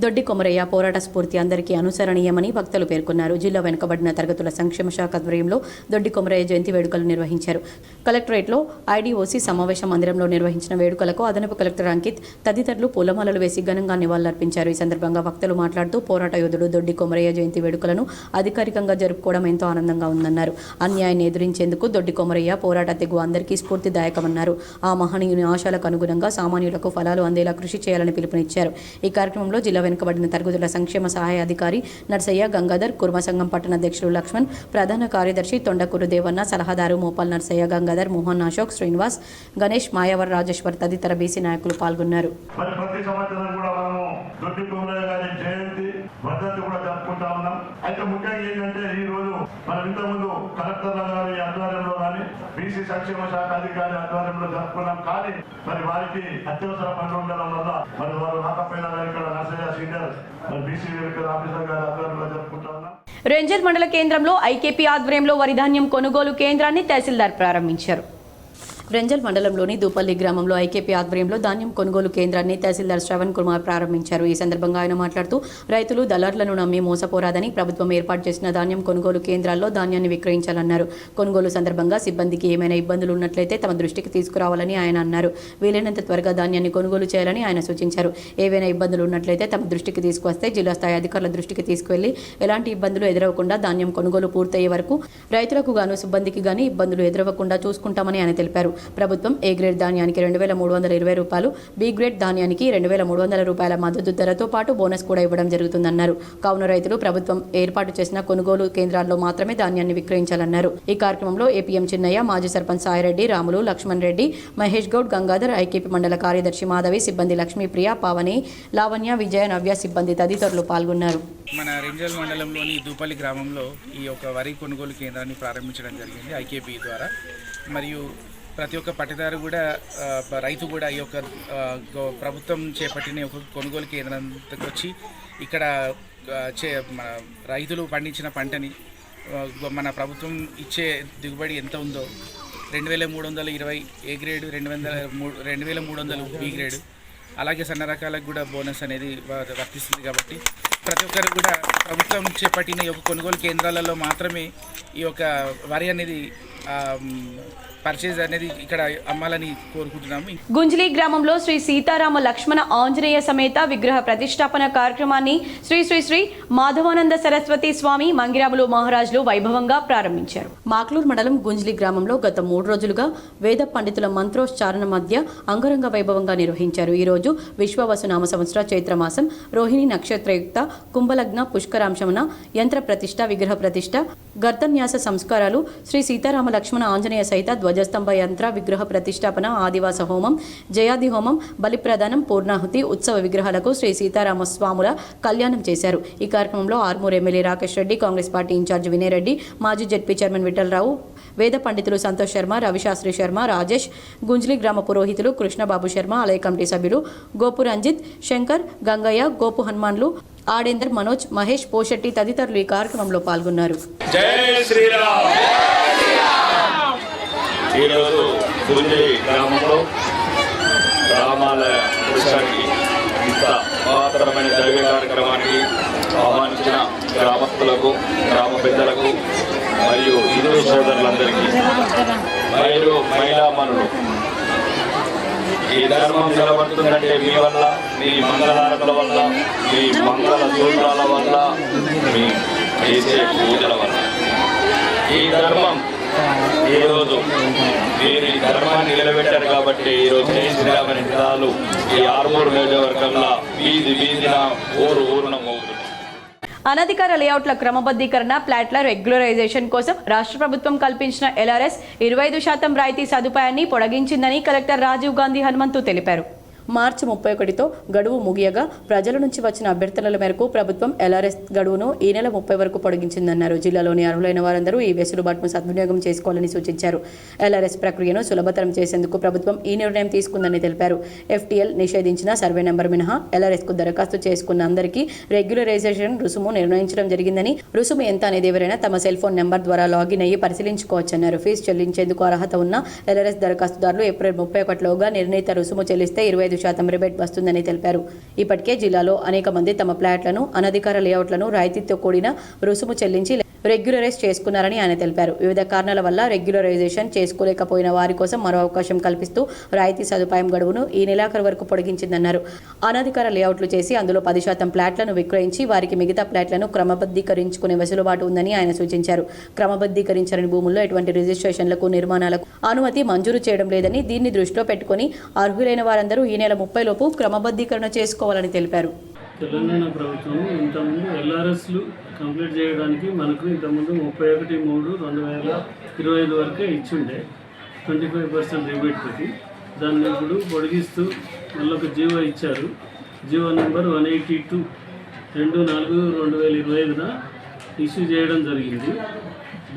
దొడ్డి కొమరయ్య పోరాట స్ఫూర్తి అందరికీ అనుసరణీయమని భక్తులు పేర్కొన్నారు. జిల్లా వెనుకబడిన తరగతుల సంక్షేమ శాఖ ఆధ్వర్యంలో దొడ్డి కొమరయ్య జయంతి వేడుకలు నిర్వహించారు. కలెక్టరేట్లో ఐడీఓసీ సమావేశ మందిరంలో నిర్వహించిన వేడుకలకు అదనపు కలెక్టర్ అంకిత్ తదితరులు పూలమాలలు వేసి ఘనంగా నివాళులర్పించారు. ఈ సందర్భంగా భక్తులు మాట్లాడుతూ పోరాట యోధుడు దొడ్డి కొమరయ్య జయంతి వేడుకలను అధికారికంగా జరుపుకోవడం ఎంతో ఆనందంగా ఉందన్నారు. అన్యాయాన్ని ఎదిరించేందుకు దొడ్డి కొమరయ్య పోరాట తెగు అందరికీ స్ఫూర్తిదాయకమన్నారు. ఆ మహనీయుని ఆశలకు అనుగుణంగా సామాన్యులకు ఫలాలు అందేలా కృషి చేయాలని పిలుపునిచ్చారు. ఈ కార్యక్రమంలో జిల్లా వెనుకబడిన తరగతుల సంక్షేమ సహాయ అధికారి నర్సయ్య గంగాధర్, కుర్మ సంఘం పట్టణ అధ్యక్షులు లక్ష్మణ్, ప్రధాన కార్యదర్శి తొండకూరు దేవన్న, సలహాదారు మోపాల్ నర్సయ్య, గంగాధర్, మోహన్ అశోక్, శ్రీనివాస్, గణేష్, మాయావర్, రాజేశ్వర్ తదితర బీసీ నాయకులు పాల్గొన్నారు. ప్రతి సంవత్సరం కూడా మనము దొడ్డి కొమరయ్య గారి జయంతి వర్ధంతి కూడా జరుపుకుంటా ఉన్నాం. అయితే ముఖ్యంగా ఏంటంటే ఈ రోజు మనం ఇంతకుముందు కలెక్టర్ల గారి ఆధ్వర్యంలో కానీ బీసీ సంక్షేమ శాఖ అధికారి ఆధ్వర్యంలో జరుపుకున్నాం. కానీ మరి వారికి అత్యవసర పనులు ఉండడం వల్ల మరి వారు రాకపోయినా ఇక్కడ నర్సయ్య సీనియర్ మరి బీసీ వెల్ఫేర్ ఆఫీసర్ గారి ఆధ్వర్యంలో జరుపుకుంటా ఉన్నాం. రేంజల్ మండల కేంద్రంలో ఐకేపీ ఆధ్వర్యంలో వరి ధాన్యం కొనుగోలు కేంద్రాన్ని తహసీల్దార్ ప్రారంభించారు. రెంజల్ మండలంలోని దూపల్లి గ్రామంలో ఐకేపీ ఆధ్వర్యంలో ధాన్యం కొనుగోలు కేంద్రాన్ని తహసీల్దార్ శ్రవణ్ కుమార్ ప్రారంభించారు. ఈ సందర్భంగా ఆయన మాట్లాడుతూ రైతులు దళారులను నమ్మి మోసపోరాదని ప్రభుత్వం ఏర్పాటు చేసిన ధాన్యం కొనుగోలు కేంద్రాల్లో ధాన్యాన్ని విక్రయించాలన్నారు. కొనుగోలు సందర్భంగా సిబ్బందికి ఏమైనా ఇబ్బందులు ఉన్నట్లయితే తమ దృష్టికి తీసుకురావాలని ఆయన అన్నారు. వీలైనంత త్వరగా ధాన్యాన్ని కొనుగోలు చేయాలని ఆయన సూచించారు. ఏవైనా ఇబ్బందులు ఉన్నట్లయితే తమ దృష్టికి తీసుకువస్తే జిల్లా స్థాయి అధికారుల దృష్టికి తీసుకువెళ్లి ఎలాంటి ఇబ్బందులు ఎదురవకుండా ధాన్యం కొనుగోలు పూర్తయ్యే వరకు రైతులకు గాను సిబ్బందికి గాని ఇబ్బందులు ఎదురవ్వకుండా చూసుకుంటామని ఆయన తెలిపారు. ప్రభుత్వం ఏ గ్రేడ్ ధాన్యానికి 2320 రూపాయలు, బి గ్రేడ్ ధాన్యానికి 2300 రూపాయల మద్దతు ధరతో పాటు బోనస్ కూడా ఇవ్వడం జరుగుతుందన్నారు. కావున రైతులు ప్రభుత్వం ఏర్పాటు చేసిన కొనుగోలు కేంద్రాల్లో మాత్రమే ధాన్యాన్ని విక్రయించాలన్నారు. ఈ కార్యక్రమంలో ఏపీఎం చిన్నయ్య, మాజీ సర్పంచ్ సాయిరెడ్డి, రాములు, లక్ష్మణ్ రెడ్డి, మహేష్ గౌడ్, గంగాధర్, ఐకేపీ మండల కార్యదర్శి మాధవి, సిబ్బంది లక్ష్మీప్రియ, పావని, లావణ్య, విజయ, నవ్య సిబ్బంది తదితరులు పాల్గొన్నారు. మన రెంజల్ మండలంలోని దూపల్లి గ్రామంలో ఈ యొక్క వరి కొనుగోలు కేంద్రాన్ని ప్రారంభించడం జరిగింది ఐకేపీ ద్వారా. మరియు ప్రతి ఒక్క పట్టదారు కూడా రైతు కూడా ఈ యొక్క ప్రభుత్వం చేపట్టిన ఒక కొనుగోలు కేంద్రానికి వచ్చి ఇక్కడ మన రైతులు పండించిన పంటని మన ప్రభుత్వం ఇచ్చే దిగుబడి ఎంత ఉందో 2320 ఏ గ్రేడ్, 2300 బి గ్రేడ్, అలాగే సన్న రకాలకు కూడా బోనస్ అనేది వర్తిస్తుంది. కాబట్టి ప్రతి ఒక్కరు కూడా ప్రభుత్వం చేపట్టిన ఈ యొక్క కొనుగోలు కేంద్రాలలో మాత్రమే ఈ యొక్క వరి అనేది పర్చేజ్ అనేది ఇక్కడ అమ్మాలని కోరుకుంటున్నాము. గుంజలి గ్రామంలో శ్రీ సీతారామ లక్ష్మణ ఆంజనేయ సమేత విగ్రహ ప్రతిష్టాపన కార్యక్రమాన్ని శ్రీ శ్రీ శ్రీ మాధవానంద సరస్వతి స్వామి మంగిరాములు మహారాజులు వైభవంగా ప్రారంభించారు. మాక్లూర్ మండలం గుంజలి గ్రామంలో గత 3 రోజులుగా వేద పండితుల మంత్రోచ్చారణ మధ్య అంగరంగ వైభవంగా నిర్వహించారు. ఈ రోజు విశ్వవసునామ సంవత్సర చైత్రమాసం రోహిణి నక్షత్రయుక్త కుంభలగ్న పుష్కరాంశమున యంత్ర ప్రతిష్ట, విగ్రహ ప్రతిష్ట, గర్తన్యాస సంస్కారాలు, శ్రీ సీతారామ లక్ష్మణ ఆంజనేయ సహిత ధ్వజస్తంభ యంత్ర విగ్రహ ప్రతిష్టాపన, ఆదివాస హోమం, జయాది హోమం, బలిప్రదానం, పూర్ణాహుతి, ఉత్సవ విగ్రహాలకు శ్రీ సీతారామ స్వాముల కళ్యాణం చేశారు. ఈ కార్యక్రమంలో Armoor MLA Rakesh Reddy, Congress party incharge Vinay Reddy, మాజీ జెడ్పీ చైర్మన్ విఠలరావు, వేద పండితులు సంతోష్ శర్మ, రవిశాస్త్రి శర్మ, రాజేష్, గుంజ్లీ గ్రామ పురోహితులు కృష్ణబాబు శర్మ, ఆలయ కమిటీ సభ్యులు గోపు రంజిత్, శంకర్, గంగయ్య, గోపు హనుమాన్లు, ఆడేందర్, మనోజ్, మహేష్, పోషెట్టి తదితరులు ఈ కార్యక్రమంలో పాల్గొన్నారు. జై శ్రీరామ్. ఈరోజు గుంజలి గ్రామంలో రామాలయ పురుషానికి ఇంత మహత్తరమైన దైవ కార్యక్రమానికి ఆహ్వానించిన గ్రామస్తులకు, గ్రామ పెద్దలకు మరియు హిందూ సోదరులందరికీ, మరియు మహిళామణులు, ఈ ధర్మం నిలబడుతుందంటే మీ వల్ల, మీ మంగళారతుల వల్ల, మీ మంగళ సూత్రాల వల్ల, మీ చేసే పూజల వల్ల. ఈ ధర్మం ఈరోజు మీరు ఈ ధర్మాన్ని నిలబెట్టారు కాబట్టి ఈరోజు జై శ్రీరామని నిదాలు ఈ ఆర్మూర్ నియోజకవర్గంలో వీధి వీధిన ఊరున మోగుతుంది. అనధికార లేఅవుట్ల క్రమబద్ధీకరణ, ప్లాట్ల రెగ్యులరైజేషన్ కోసం రాష్ట్ర ప్రభుత్వం కల్పించిన ఎల్ఆర్ఎస్ 25% రాయితీ సదుపాయాన్ని పొడిగించిందని కలెక్టర్ రాజీవ్ గాంధీ హనుమంతు తెలిపారు. మార్చి 31తో గడువు ముగియగా ప్రజల నుంచి వచ్చిన అభ్యర్థనల మేరకు ప్రభుత్వం ఎల్ఆర్ఎస్ గడువును ఈ నెల 30 వరకు పొడిగించిందన్నారు. జిల్లాలోని అర్హులైన వారందరూ ఈ వెసులుబాటును సద్వినియోగం చేసుకోవాలని సూచించారు. ఎల్ఆర్ఎస్ ప్రక్రియను సులభతరం చేసేందుకు ప్రభుత్వం ఈ నిర్ణయం తీసుకుందని తెలిపారు. FTL నిషేధించిన సర్వే నెంబర్ మినహా ఎల్ఆర్ఎస్కు దరఖాస్తు చేసుకున్న అందరికీ రెగ్యులరైజేషన్ రుసుము నిర్ణయించడం జరిగిందని, రుసుము ఎంత అనేది ఎవరైనా తమ సెల్ ఫోన్ నెంబర్ ద్వారా లాగిన్ అయ్యి పరిశీలించుకోవచ్చన్నారు. ఫీజు చెల్లించేందుకు అర్హత ఉన్న ఎల్ఆర్ఎస్ దరఖాస్తుదారులు ఏప్రిల్ 31లోగా నిర్ణీత రుసుము చెల్లిస్తే 25% 45% రిబేట్ వస్తుందని తెలిపారు. ఇప్పటికే జిల్లాలో అనేక మంది తమ ఫ్లాట్లను అనధికార లేఅవుట్లను రాయితీతో కూడిన రుసుము చెల్లించి రెగ్యులరైజ్ చేసుకున్నారని ఆయన తెలిపారు. వివిధ కారణాల వల్ల రెగ్యులరైజేషన్ చేసుకోలేకపోయిన వారి కోసం మరో అవకాశం కల్పిస్తూ రాయితీ సదుపాయం గడువును ఈ నెలాఖరు వరకు పొడిగించిందన్నారు. అనధికార లేఅవుట్లు చేసి అందులో 10% ఫ్లాట్లను విక్రయించి వారికి మిగతా ఫ్లాట్లను క్రమబద్ధీకరించుకునే వెసులుబాటు ఉందని ఆయన సూచించారు. క్రమబద్ధీకరించని భూముల్లో ఎటువంటి రిజిస్ట్రేషన్లకు నిర్మాణాలకు అనుమతి మంజూరు చేయడం లేదని, దీన్ని దృష్టిలో పెట్టుకుని అర్హులైన వారందరూ ఈ నెల 30 లోపు క్రమబద్ధీకరణ చేసుకోవాలని తెలిపారు. తెలంగాణ ప్రభుత్వం ఇంతకుముందు ఎల్ఆర్ఎస్లు కంప్లీట్ చేయడానికి మనకు ఇంతకుముందు 31/3/2025 వరకే ఇచ్చిండే 25% రిబేట్ తోటి. దాన్ని ఇప్పుడు పొడిగిస్తూ మళ్ళీ ఒక జీవో ఇచ్చారు. జీవో నెంబర్ 182 2/4/2025 ఇష్యూ చేయడం జరిగింది.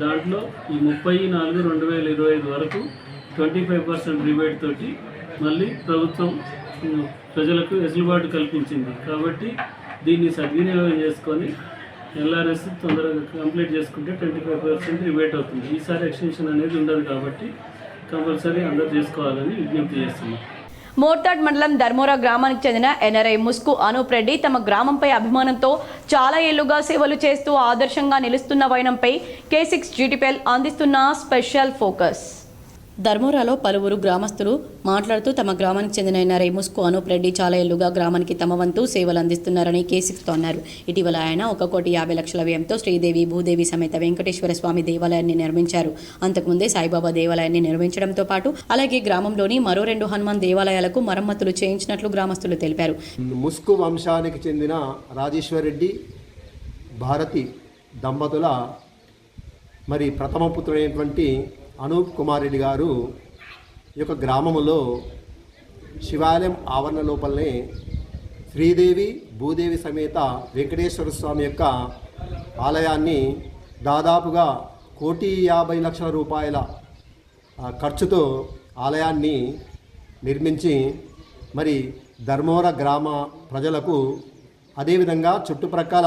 దాంట్లో ఈ 30/4/2025 వరకు 25% రిబేట్ తోటి మళ్ళీ ప్రభుత్వం ప్రజలకు వెసులుబాటు కల్పించింది. కాబట్టి దీన్ని సద్వినియోగం చేసుకొని ఎల్ఆర్ఎస్ తొందరగా కంప్లీట్ చేసుకుంటే 25% రిబేట్ అవుతుంది. ఈసారి ఎక్స్టెన్షన్ అనేది ఉండదు కాబట్టి కంపల్సరీ అందరూ చేసుకోవాలని విజ్ఞప్తి చేస్తున్నాం. మోర్తాడ్ మండలం ధర్మోరా గ్రామానికి చెందిన ఎన్ఆర్ఐ ముస్కు అనూప్ రెడ్డి తమ గ్రామంపై అభిమానంతో చాలా ఏళ్లుగా సేవలు చేస్తూ ఆదర్శంగా నిలుస్తున్న వైనంపై K6 GTPL అందిస్తున్న స్పెషల్ ఫోకస్. ధర్మోరాలో పలువురు గ్రామస్తులు మాట్లాడుతూ తమ గ్రామానికి చెందిన ఎన్ఆర్ఐ ముస్కు అనూప్ రెడ్డి చాలా ఏళ్లుగా గ్రామానికి తమ వంతు సేవలు అందిస్తున్నారని K6తో అన్నారు. ఇటీవల ఆయన 1,50,00,000 వ్యయంతో శ్రీదేవి భూదేవి సమేత వెంకటేశ్వర స్వామి దేవాలయాన్ని నిర్మించారు. అంతకుముందే సాయిబాబా దేవాలయాన్ని నిర్మించడంతో పాటు అలాగే గ్రామంలోని మరో 2 హనుమాన్ దేవాలయాలకు మరమ్మతులు చేయించినట్లు గ్రామస్తులు తెలిపారు. ముస్కు వంశానికి చెందిన రాజేశ్వర్ రెడ్డి భారతి దంపతుల మరి ప్రథమ పుత్రుడైనటువంటి అనూప్ కుమార్ రెడ్డి గారు ఈ యొక్క గ్రామంలో శివాలయం ఆవరణ లోపలనే శ్రీదేవి భూదేవి సమేత వెంకటేశ్వర స్వామి యొక్క ఆలయాన్ని దాదాపుగా 1,50,00,000 రూపాయల ఖర్చుతో ఆలయాన్ని నిర్మించి మరి ధర్మోర గ్రామ ప్రజలకు అదేవిధంగా చుట్టుప్రక్కల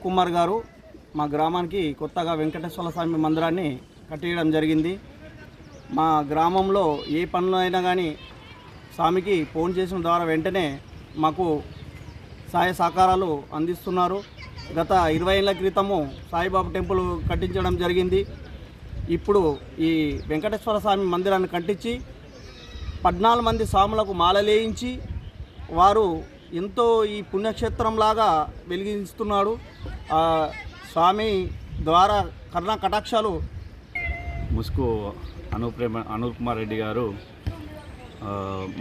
కుమార్ గారు మా గ్రామానికి కొత్తగా వెంకటేశ్వర స్వామి మందిరాన్ని కట్టేయడం జరిగింది. మా గ్రామంలో ఏ పనులు అయినా కానీ స్వామికి ఫోన్ చేసిన ద్వారా వెంటనే మాకు సహాయ సహకారాలు అందిస్తున్నారు. గత 20 ఏళ్ల క్రితము సాయిబాబా టెంపుల్ కట్టించడం జరిగింది. ఇప్పుడు ఈ వెంకటేశ్వర స్వామి మందిరాన్ని కట్టించి 14 మంది స్వాములకు మాలలేయించి వారు ఎంతో ఈ పుణ్యక్షేత్రంలాగా వెలిగిస్తున్నాడు. స్వామి ద్వారా కరుణా కటాక్షాలు. ముస్కు అనూప్ కుమార్ రెడ్డి గారు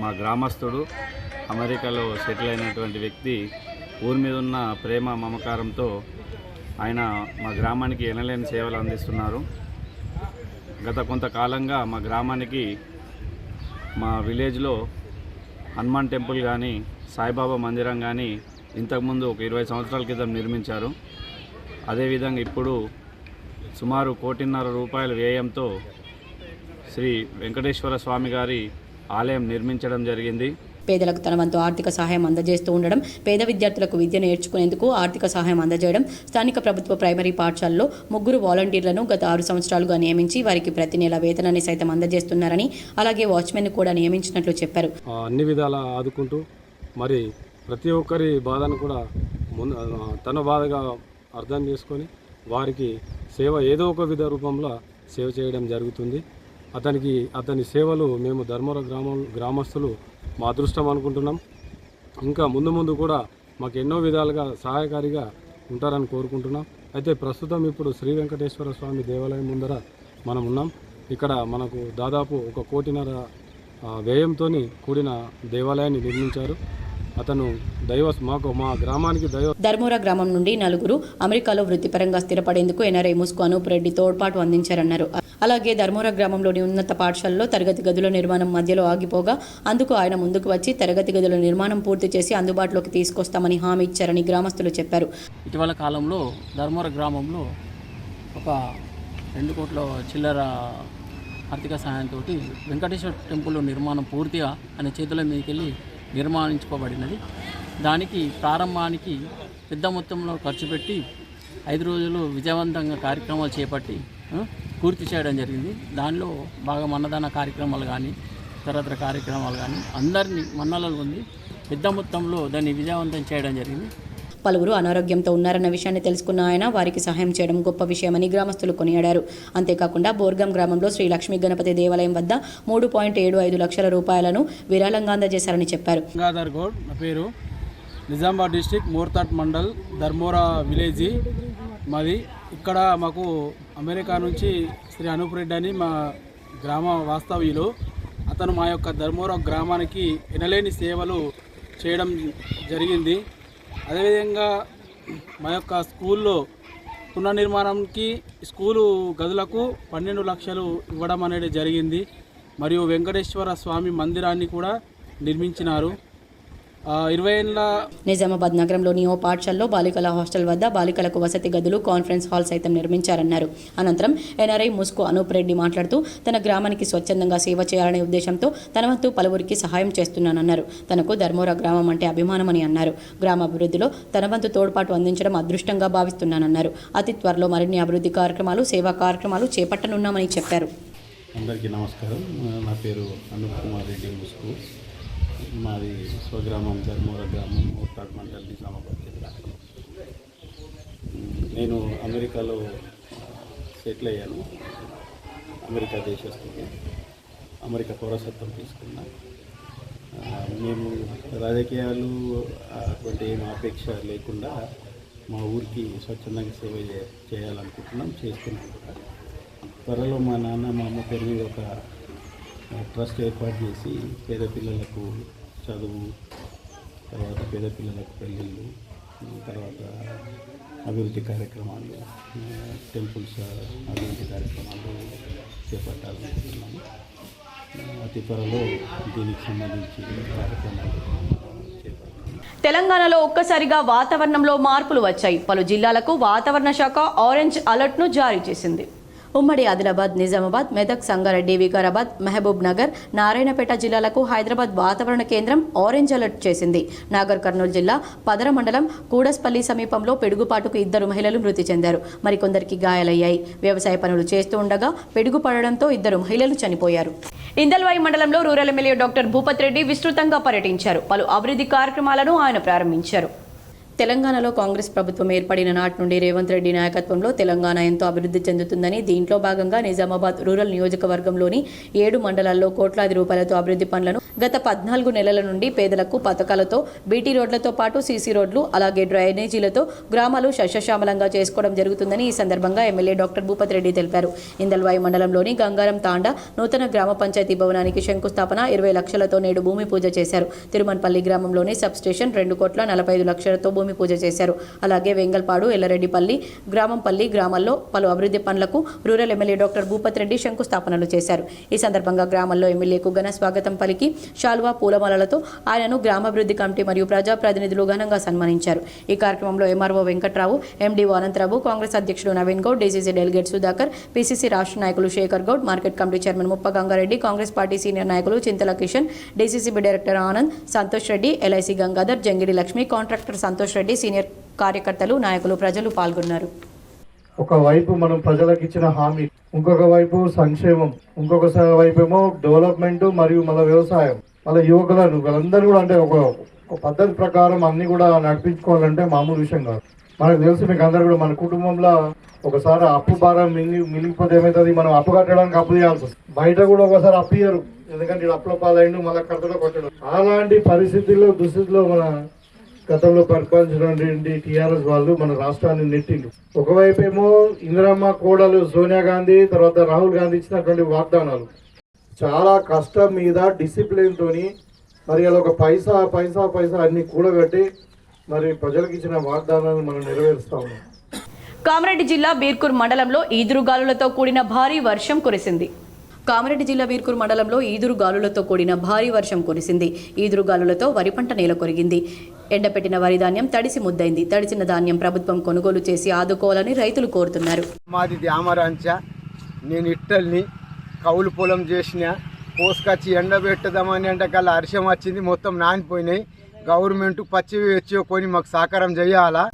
మా గ్రామస్తుడు, అమెరికాలో సెటిల్ అయినటువంటి వ్యక్తి. ఊరి మీద ఉన్న ప్రేమ మమకారంతో ఆయన మా గ్రామానికి ఎనలేని సేవలు అందిస్తున్నారు. గత కొంతకాలంగా మా గ్రామానికి మా విలేజ్లో హనుమాన్ టెంపుల్ కానీ సాయిబాబా మందిరం కానీ ఇంతకుముందు ఒక 20 సంవత్సరాల క్రితం నిర్మించారు. అదేవిధంగా ఇప్పుడు సుమారు 1,50,00,000 రూపాయల వ్యయంతో శ్రీ వెంకటేశ్వర స్వామి గారి ఆలయం నిర్మించడం జరిగింది. పేదలకు తన వంతు ఆర్థిక సహాయం అందజేస్తూ ఉండడం, పేద విద్యార్థులకు విద్య నేర్చుకునేందుకు ఆర్థిక సహాయం అందజేయడం, స్థానిక ప్రభుత్వ ప్రైమరీ పాఠశాలలో 3 వాలంటీర్లను గత 6 సంవత్సరాలుగా నియమించి వారికి ప్రతి నెల వేతనాన్ని సైతం అందజేస్తున్నారని, అలాగే వాచ్మెన్ కూడా నియమించినట్లు చెప్పారు. అన్ని విధాలా ఆదుకుంటూ మరి ప్రతి ఒక్కరి బాధను కూడా తన బాధగా అర్థం చేసుకొని వారికి సేవ ఏదో ఒక విధ రూపంలో సేవ చేయడం జరుగుతుంది. అతని సేవలు మేము ధర్మవరం గ్రామస్తులు మా అదృష్టం అనుకుంటున్నాం. ఇంకా ముందు కూడా మాకు ఎన్నో విధాలుగా సహాయకారిగా ఉంటారని కోరుకుంటున్నాం. అయితే ప్రస్తుతం ఇప్పుడు శ్రీ వెంకటేశ్వర స్వామి దేవాలయం ముందర మనం ఉన్నాం. ఇక్కడ మనకు దాదాపు 1,50,00,000 వ్యయంతో కూడిన దేవాలయాన్ని నిర్మించారు. అతను మా గ్రామానికి ధర్మోరా గ్రామం నుండి 4 అమెరికాలో వృత్తిపరంగా స్థిరపడేందుకు ఎన్ఆర్ఐ ముస్కు అనూప్ రెడ్డి తోడ్పాటు అందించారన్నారు. అలాగే ధర్మోరా గ్రామంలోని ఉన్నత పాఠశాలలో తరగతి గదుల నిర్మాణం మధ్యలో ఆగిపోగా అందుకు ఆయన ముందుకు వచ్చి తరగతి గదుల నిర్మాణం పూర్తి చేసి అందుబాటులోకి తీసుకొస్తామని హామీ ఇచ్చారని గ్రామస్తులు చెప్పారు. ఇటీవల కాలంలో ధర్మోరా గ్రామంలో ఒక 2 కోట్ల చిల్లర ఆర్థిక సహాయంతో వెంకటేశ్వర టెంపుల్ నిర్మాణం పూర్తిగా ఆయన చేతుల మీదకి వెళ్ళి నిర్మాణించుకోబడినది. దానికి ప్రారంభానికి పెద్ద మొత్తంలో ఖర్చు పెట్టి 5 రోజులు విజయవంతంగా కార్యక్రమాలు చేపట్టి పూర్తి చేయడం జరిగింది. దానిలో బాగా అన్నదాన కార్యక్రమాలు కానీ, ఇతరత్ర కార్యక్రమాలు కానీ అందరినీ మన్ననలు పొంది పెద్ద మొత్తంలో దాన్ని విజయవంతం చేయడం జరిగింది. పలువురు అనారోగ్యంతో ఉన్నారన్న విషయాన్ని తెలుసుకున్న ఆయన వారికి సహాయం చేయడం గొప్ప విషయమని గ్రామస్తులు కొనియాడారు. అంతేకాకుండా బోర్గం గ్రామంలో శ్రీ లక్ష్మీ గణపతి దేవాలయం వద్ద 3.75 లక్షల రూపాయలను విరాళంగా అందజేశారని చెప్పారు. గంగాధర్ గౌడ్ నా పేరు, నిజామాబాద్ డిస్టిక్ మోర్తాట్ మండల్ ధర్మోరా విలేజీ మాది. ఇక్కడ మాకు అమెరికా నుంచి శ్రీ అనూప్ రెడ్డి అని మా గ్రామ వాస్తవ్యులు. అతను మా యొక్క ధర్మోరా గ్రామానికి ఎనలేని సేవలు చేయడం జరిగింది. అదేవిధంగా మా యొక్క స్కూల్లో పునర్నిర్మాణంకి స్కూలు గదులకు 12 లక్షలు ఇవ్వడం అనేది జరిగింది. మరియు వెంకటేశ్వర స్వామి మందిరాన్ని కూడా నిర్మించినారు. 20 ఏళ్ళ నిజామాబాద్ నగరంలోని ఓ పాఠశాలలో బాలికల హాస్టల్ వద్ద బాలికలకు వసతి గదులు, కాన్ఫరెన్స్ హాల్ సైతం నిర్మించారన్నారు. అనంతరం ఎన్ఆర్ఐ ముస్కు అనూప్ రెడ్డి మాట్లాడుతూ తన గ్రామానికి స్వచ్ఛందంగా సేవ చేయాలనే ఉద్దేశంతో తన వంతు పలువురికి సహాయం చేస్తున్నానన్నారు. తనకు ధర్మోరా గ్రామం అంటే అభిమానమని అన్నారు. గ్రామ అభివృద్ధిలో తన వంతు తోడ్పాటు అందించడం అదృష్టంగా భావిస్తున్నానన్నారు. అతి త్వరలో మరిన్ని అభివృద్ధి కార్యక్రమాలు, సేవా కార్యక్రమాలు చేపట్టనున్నామని చెప్పారు. అందరికీ నమస్కారం. నా పేరు అనూప్ కుమార్ రెడ్డి ముస్కు. మాది స్వగ్రామం ధర్మోరా గ్రామం, మోర్తాడ్ మండల్, నిజామాబాద్ జిల్లా. నేను అమెరికాలో సెటిల్ అయ్యాను. అమెరికా దేశస్తుని, అమెరికా పౌరసత్వం తీసుకున్నా. మేము రాజకీయాలు అటువంటి ఏం అపేక్ష లేకుండా మా ఊరికి స్వచ్ఛందంగా సేవ చేయాలనుకుంటున్నాం, చేస్తున్నాం కూడా. త్వరలో మా నాన్న మా అమ్మ పేరు మీద ఒక ట్రస్ట్ ఏర్పాటు చేసి పేద పిల్లలకు చదువు, తర్వాత పేద పిల్లలకు పెళ్ళిళ్ళు, తర్వాత అభివృద్ధి కార్యక్రమాలు, టెంపుల్స్ అభివృద్ధి కార్యక్రమాలు చేపట్టాలనుకుంటున్నాము. అతి త్వరలో దీనికి సంబంధించి కార్యక్రమాలు చేపట్టాలి. తెలంగాణలో ఒక్కసారిగా వాతావరణంలో మార్పులు వచ్చాయి. పలు జిల్లాలకు వాతావరణ శాఖ ఆరెంజ్ అలర్ట్ను జారీ చేసింది. ఉమ్మడి ఆదిలాబాద్, నిజామాబాద్, మెదక్, సంగారెడ్డి, వికారాబాద్, మహబూబ్ నగర్, నారాయణపేట జిల్లాలకు హైదరాబాద్ వాతావరణ కేంద్రం ఆరెంజ్ అలర్ట్ చేసింది. నాగర్ కర్నూలు జిల్లా పదర మండలం కూడస్పల్లి సమీపంలో పిడుగుపాటుకు 2 మహిళలు మృతి చెందారు. మరికొందరికి గాయాలయ్యాయి. వ్యవసాయ పనులు చేస్తూ ఉండగా పిడుగు పడడంతో 2 మహిళలు చనిపోయారు. ఇందల్వాయి మండలంలో rural MLA doctor Bhupath Reddy విస్తృతంగా పర్యటించారు. పలు అభివృద్ధి కార్యక్రమాలను ఆయన ప్రారంభించారు. తెలంగాణలో కాంగ్రెస్ ప్రభుత్వం ఏర్పడిన నాటి నుండి రేవంత్ రెడ్డి నాయకత్వంలో తెలంగాణ ఎంతో అభివృద్ధి చెందుతుందని, దీంట్లో భాగంగా నిజామాబాద్ రూరల్ నియోజకవర్గంలోని 7 మండలాల్లో కోట్లాది రూపాయలతో అభివృద్ధి పనులను గత 14 నెలల నుండి పేదలకు పథకాలతో, బీటీ రోడ్లతో పాటు సీసీ రోడ్లు, అలాగే డ్రైనేజీలతో గ్రామాలు సస్యశ్యామలంగా చేసుకోవడం జరుగుతుందని ఈ సందర్భంగా ఎమ్మెల్యే డాక్టర్ భూపత్ రెడ్డి తెలిపారు. ఇందల్వాయి మండలంలోని గంగారం తాండా నూతన గ్రామ పంచాయతీ భవనానికి శంకుస్థాపన, 20 లక్షలతో నేడు భూమి పూజ చేశారు. తిరుమన్పల్లి గ్రామంలోని సబ్ స్టేషన్ 2,45 లక్షలతో భూమి పూజ చేశారు. అలాగే వెంగల్పాడు, ఎల్లరెడ్డిపల్లి, గ్రామంపల్లి గ్రామాల్లో పలు అభివృద్ధి పనులకు rural MLA doctor Bhupath Reddy శంకుస్థాపనలు చేశారు. ఈ సందర్భంగా గ్రామంలో ఎమ్మెల్యేకు ఘన స్వాగతం పలికి శాల్వా, పూలమాలలతో ఆయనను గ్రామాభివృద్ధి కమిటీ మరియు ప్రజాప్రతినిధులు ఘనంగా సన్మానించారు. ఈ కార్యక్రమంలో ఎంఆర్ఓ వెంకట్రావు, ఎండీఓ అనంతరావు, కాంగ్రెస్ అధ్యక్షుడు Naveen Goud, DCC delegate Sudhakar, PCC రాష్ట్ర నాయకులు Shekar Goud, market committee chairman Muppa Gangareddy, Congress party senior నాయకులు Chintala Kishan, DCCB director Anand, Santosh Reddy, LIC Gangadhar, Jangidi Lakshmi, contractor Santosh Reddy, senior కార్యకర్తలు, నాయకులు, ప్రజలు పాల్గొన్నారు. ఒకవైపు మనం ప్రజలకు ఇచ్చిన హామీ, ఇంకొక వైపు సంక్షేమం, ఇంకొక వైపు ఏమో డెవలప్మెంట్ మరియు మన వ్యవసాయం, మన యువకులను వీళ్ళందరూ కూడా అంటే ఒక పద్ధతి ప్రకారం అన్ని కూడా నడిపించుకోవాలంటే మామూలు విషయం కాదు. మనకు తెలుసు, మీకు అందరు కూడా మన కుటుంబంలో ఒకసారి అప్పు భారం మిగిలిపోతే ఏమవుతుంది, మనం అప్పు కట్టడానికి అప్పు చేయాల్సి వస్తుంది. బయట కూడా ఒకసారి అప్పు ఇయ్యరు, ఎందుకంటే అప్పుల పాలైండు, మళ్ళీ కట్టడం కొట్టడం. అలాంటి పరిస్థితుల్లో దుస్థితిలో మన గతంలో పరిపాలించినటువంటి టీఆర్ఎస్ వాళ్ళు మన రాష్ట్రాన్ని నెట్టిండు. ఒకవైపు ఏమో ఇందిరమ్మ కోడలు సోనియా గాంధీ, తర్వాత రాహుల్ గాంధీ ఇచ్చినటువంటి వాగ్దానాలు చాలా కష్టం మీద డిసిప్లిన్ తోని మరి అలా ఒక పైసా అన్ని కూడగట్టి మరి ప్రజలకు ఇచ్చిన వాగ్దానాలను మనం నెరవేరుస్తా ఉన్నాం. కామారెడ్డి జిల్లా బీర్కూర్ మండలంలో ఈదురుగాలులతో కూడిన భారీ వర్షం కురిసింది. కామారెడ్డి జిల్లా బీర్కూర్ మండలంలో ఈదురుగాలులతో కూడిన భారీ వర్షం కురిసింది. ఈదురుగాలులతో వరి పంట నేల కొరిగింది. ఎండపెట్టిన వరి ధాన్యం తడిసి ముద్దైంది. తడిసిన ధాన్యం ప్రభుత్వం కొనుగోలు చేసి ఆదుకోవాలని రైతులు కోరుతున్నారు. మాది దామరంచ, నేను ఇట్టల్ని కౌలు పొలం చేసిన, పోసుకొచ్చి ఎండబెట్టదామని అంటే కల్లా వర్షం వచ్చింది, మొత్తం నానిపోయినాయి. గవర్నమెంట్ పచ్చి కొని మాకు సహకారం చేయాలా.